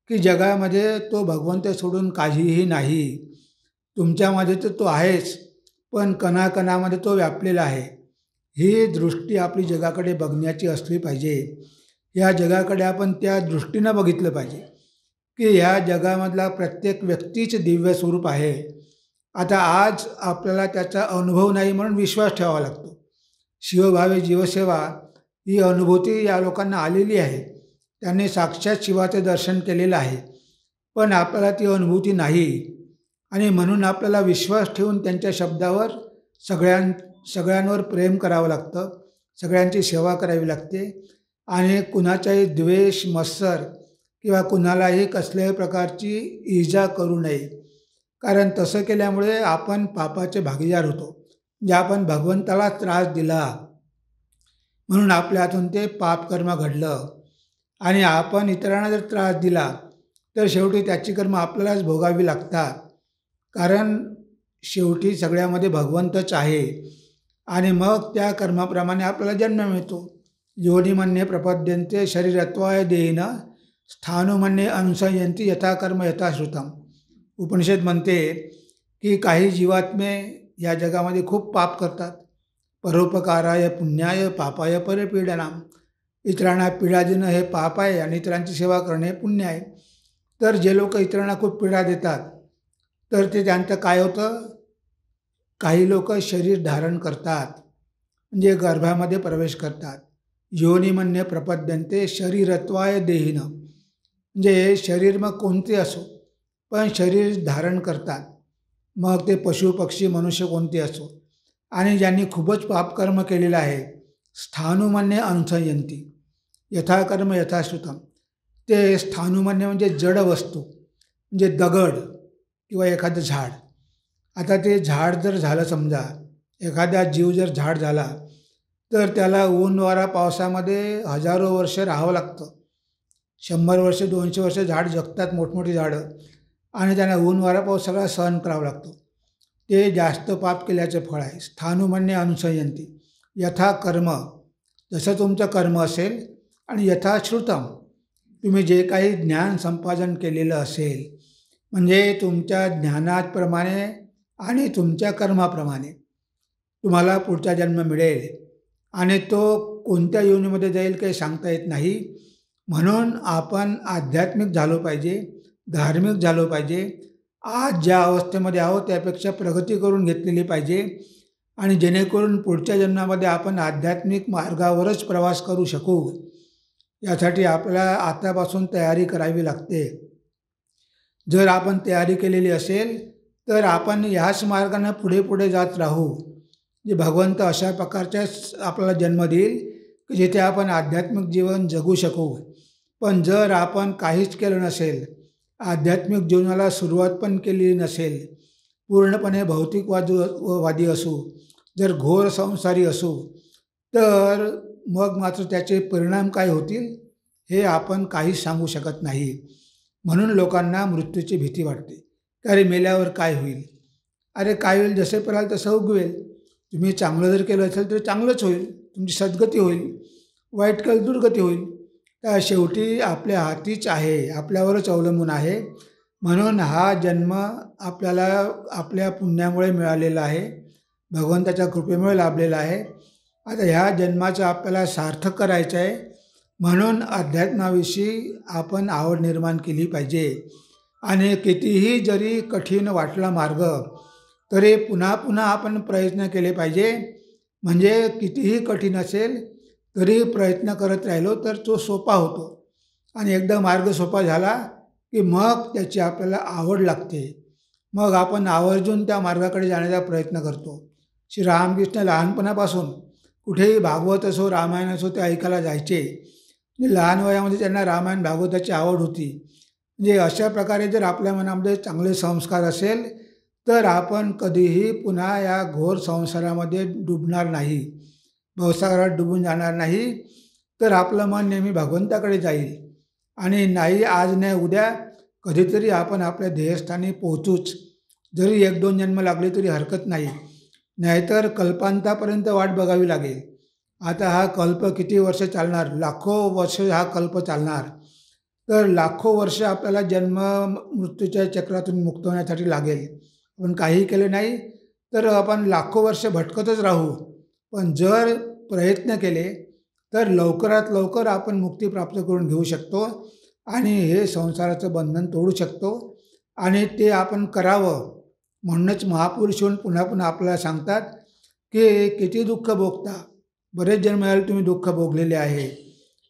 की जगामध्ये तो भगवंत सोडून काहीही नाही. तुमच्यामध्ये तर तो आहेच, पण कणाकणामध्ये तो व्यापलेला आहे. ही दृष्टी आपली जगाकडे बघण्याची असली पाहिजे. या जगाकडे आपण त्या दृष्टीनं बघितलं पाहिजे की ह्या जगामधला प्रत्येक व्यक्तीच दिव्य स्वरूप आहे. आता आज आपल्याला त्याचा अनुभव नाही म्हणून विश्वास ठेवावा लागतो. शिवभावे जीवसेवा ही अनुभूती या लोकांना आलेली आहे. त्यांनी साक्षात शिवाचे दर्शन केलेलं आहे, पण आपल्याला ती अनुभूती नाही. आणि म्हणून आपल्याला विश्वास ठेवून त्यांच्या शब्दावर सगळ्यांवर प्रेम करावं लागतं, सगळ्यांची सेवा करावी लागते. आणि कुणाचाही द्वेष, मत्सर किंवा कुणालाही कसल्याही प्रकारची इजा करू नये. कारण तसं केल्यामुळे आपण पापाचे भागीदार होतो. म्हणजे आपण भगवंताला त्रास दिला म्हणून आपल्या हातून ते पापकर्म घडलं. आणि आपण इतरांना जर त्रास दिला तर शेवटी त्याची कर्म आपल्यालाच भोगावी लागतात. कारण शेवटी सगळ्यामध्ये भगवंतच आहे. आणि मग त्या कर्माप्रमाणे आपल्याला जन्म मिळतो. योनिमन्ये प्रपद्यन्ते शरीरत्वाय देहिन, स्थाणुमन्ये अनुसयन्ति यथा कर्म यथा श्रुतम. उपनिषद म्हणते की काही जीवात्मे या जगामध्ये खूप पाप करतात. परोपकाराय पुण्याय पापाय परपीडनाम. इतरांना पीडा देणं हे पाप आहे आणि इतरांची सेवा करणे हे पुण्य आहे. तर जे लोक इतरांना खूप पीडा देतात तर ते त्यांचं काय होतं, काही लोक शरीर धारण करतात, म्हणजे गर्भामध्ये प्रवेश करतात. योनिमन्ये प्रपद्यन्ते शरीरत्वाय देहिन. म्हणजे शरीर मग कोणते असो, पण शरीर धारण करतात. मग ते पशु पक्षी मनुष्य कोणते असो. आणि ज्यांनी खूपच पापकर्म केलेलं आहे, स्थाणुमन्ये अनुसयन्ति यथा कर्म यथा श्रुतम. ते स्थाणुमन्ये म्हणजे जड वस्तू, म्हणजे दगड किंवा एखादं झाड. आता ते झाड जर झालं, समजा एखादा जीव जर झाड झाला तर त्याला ऊन वारा पावसामध्ये हजारो वर्ष राहावं लागतं. 100 वर्ष 200 वर्ष झाड जगतात, मोठमोठी झाडं. आणि त्यांना ऊन वारा पाऊस सगळा सहन करावा लागतो. ते जास्त पाप केल्याचं फळ आहे. स्थाणुमन्ये अनुसयन्ति यथा कर्म, जसं तुमचं कर्म असेल, आणि यथा श्रुतम, तुम्ही जे काही ज्ञान संपादन केलेलं असेल, म्हणजे तुमच्या ज्ञानाप्रमाणे आणि तुमच्या कर्माप्रमाणे तुम्हाला पुढचा जन्म मिळेल. आणि तो कोणत्या योनीमध्ये जाईल काही सांगता येत नाही. म्हणून आपण आध्यात्मिक झालो पाहिजे, धार्मिक झालो पाहिजे. आज ज्या अवस्थेमध्ये आहोत त्यापेक्षा प्रगती करून घेतलेली पाहिजे. आणि जेणेकरून पुढच्या जन्मामध्ये आपण आध्यात्मिक मार्गावरच प्रवास करू शकू. यासाठी आपल्याला आतापासून तयारी करावी लागते. जर आपण तयारी केलेली असेल तर आपण ह्याच मार्गाने पुढे पुढे जात राहू. जे भगवंत अशा प्रकारच्याच आपल्याला जन्म देईल की जिथे आपण आध्यात्मिक जीवन जगू शकू. पण जर आपण काहीच केलं नसेल, आध्यात्मिक जीवनाला सुरुवात पण केली नसेल, पूर्णपणे भौतिकवादी असू, जर घोर संसारी असू, तर मग मात्र त्याचे परिणाम काय होतील हे आपण काहीच सांगू शकत नाही. म्हणून लोकांना मृत्यूची भीती वाटते. अरे मेल्यावर काय होईल, अरे काय होईल, जसे पडाल तसं उगवेल. तुम्ही चांगलं जर केलं असेल तर चांगलंच होईल, तुमची सद्गती होईल. वाईट केलं दुर्गती होईल. तर शेवटी आपल्या हातीच आहे, आपल्यावरच अवलंबून आहे. म्हणून हा जन्म आपल्याला आपल्या पुण्यामुळे मिळालेला आहे, भगवंताच्या कृपेमुळे लाभलेला आहे. आता ह्या जन्माचं आपल्याला सार्थक करायचं आहे. म्हणून अध्यात्माविषयी आपण आवड निर्माण केली पाहिजे. आणि कितीही जरी कठीण वाटला मार्ग तरी पुन्हा पुन्हा आपण प्रयत्न केले पाहिजे. म्हणजे कितीही कठीण असेल तरी प्रयत्न करत राहिलो तर तो सोपा होतो. आणि एकदा मार्ग सोपा झाला की मग त्याची आपल्याला आवड लागते. मग आपण आवर्जून त्या मार्गाकडे जाण्याचा प्रयत्न करतो. श्री रामकृष्ण लहानपणापासून कुठेही भागवत असो रामायण असो ते ऐकायला जायचे. म्हणजे लहान वयामध्ये त्यांना रामायण भागवताची आवड होती. म्हणजे अशा प्रकारे जर आपल्या मनामध्ये चांगले संस्कार असेल तर आपण कधीही पुन्हा या घोर संसारामध्ये डुबणार नाही, भवसागरात डुबून जाणार नाही. तर आपलं मन नेहमी भगवंताकडे जाईल आणि नाही आज नाही उद्या कधीतरी आपण आपल्या ध्येयस्थानी पोहोचूच. जरी 1-2 जन्म लागले तरी हरकत नाही, नाहीतर कल्पांतापर्यंत वाट बघावी लागेल. आता हा कल्प किती वर्ष चालणार? लाखो वर्ष हा कल्प चालणार. तर लाखो वर्ष आपल्याला जन्म मृत्यूच्या चक्रातून मुक्त होण्यासाठी लागेल. आपण काही केलं नाही तर आपण लाखो वर्ष भटकतच राहू. पण जर प्रयत्न केले तर लवकरात लवकर आपण मुक्ती प्राप्त करून घेऊ शकतो आणि हे संसाराचं बंधन तोडू शकतो. आणि ते आपण करावं म्हणूनच महापुरुष येऊन पुन्हा पुन्हा आपल्याला सांगतात की किती दुःख भोगता, बरेच जन्म यायला तुम्ही दुःख भोगलेले आहे.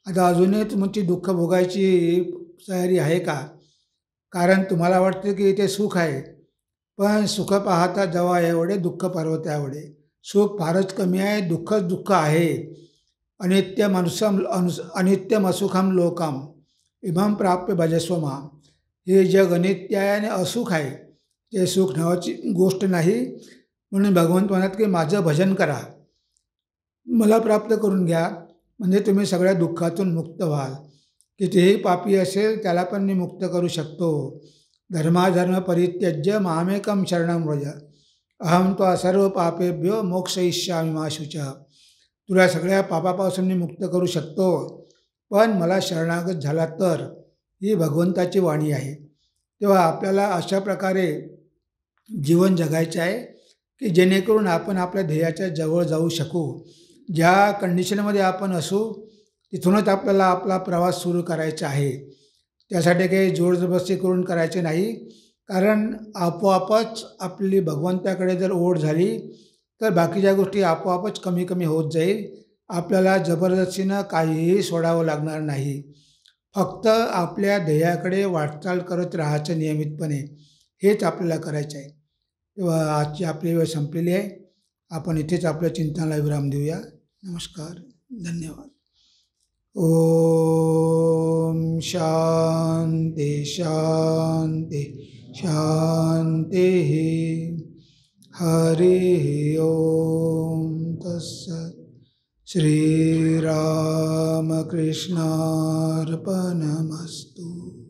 आता अजूनही तुमची दुःख भोगायची तयारी आहे का? कारण तुम्हाला वाटतं की इथे सुख आहे, पण सुख पाहता जवा एवढे दुःख पर्वत एवढे. सुख फारच कमी आहे, दुःखच दुःख आहे. अनित्यम असुखम लोकम इमं प्राप्य भजस्व माम. हे जग अनित्य आहे आणि असुख आहे, ते सुख नावाची गोष्ट नाही. म्हणून भगवंत म्हणतात की माझं भजन करा, मला प्राप्त करून घ्या, म्हणजे तुम्ही सगळ्या दुःखातून मुक्त व्हाल. कितीही पापी असेल त्याला पण मी मुक्त करू शकतो. धर्माधर्म परित्यज्य मामेकम शरणं व्रज अहम त्वा सर्व पापेभ्यो मोक्षयिष्यामि मा शुचः. तुला सगळ्या पापापासून मी मुक्त करू शकतो, पण मला शरणागत झाला तर. ही भगवंताची वाणी आहे. तेव्हा आपल्याला अशा प्रकारे जीवन जगायचे आहे की जेणेकरून आपण आपल्या ध्येयाच्या जवळ जाऊ शकू. ज्या कंडिशनमध्ये आपण असू तिथूनच आपल्याला आपला प्रवास सुरू करायचा आहे. त्यासाठी काही जोरजबरदस्ती करून करायचे नाही, कारण आपोआपच आपली भगवंताकडे जर ओढ झाली तर बाकीच्या गोष्टी आपोआपच कमी कमी होत जाईल. आपल्याला जबरदस्तीनं काहीही सोडावं लागणार नाही. फक्त आपल्या ध्येयाकडे वाटचाल करत राहायचं नियमितपणे, हेच आपल्याला करायचं आहे. तेव्हा आजची आपली वेळ संपलेली आहे. आपण इथेच आपल्या चिंतनाला विराम देऊया. नमस्कार, धन्यवाद. ओम शांती शांती शांती. हरि ओम तत्सत्. श्रीरामकृष्णार्पणमस्तु.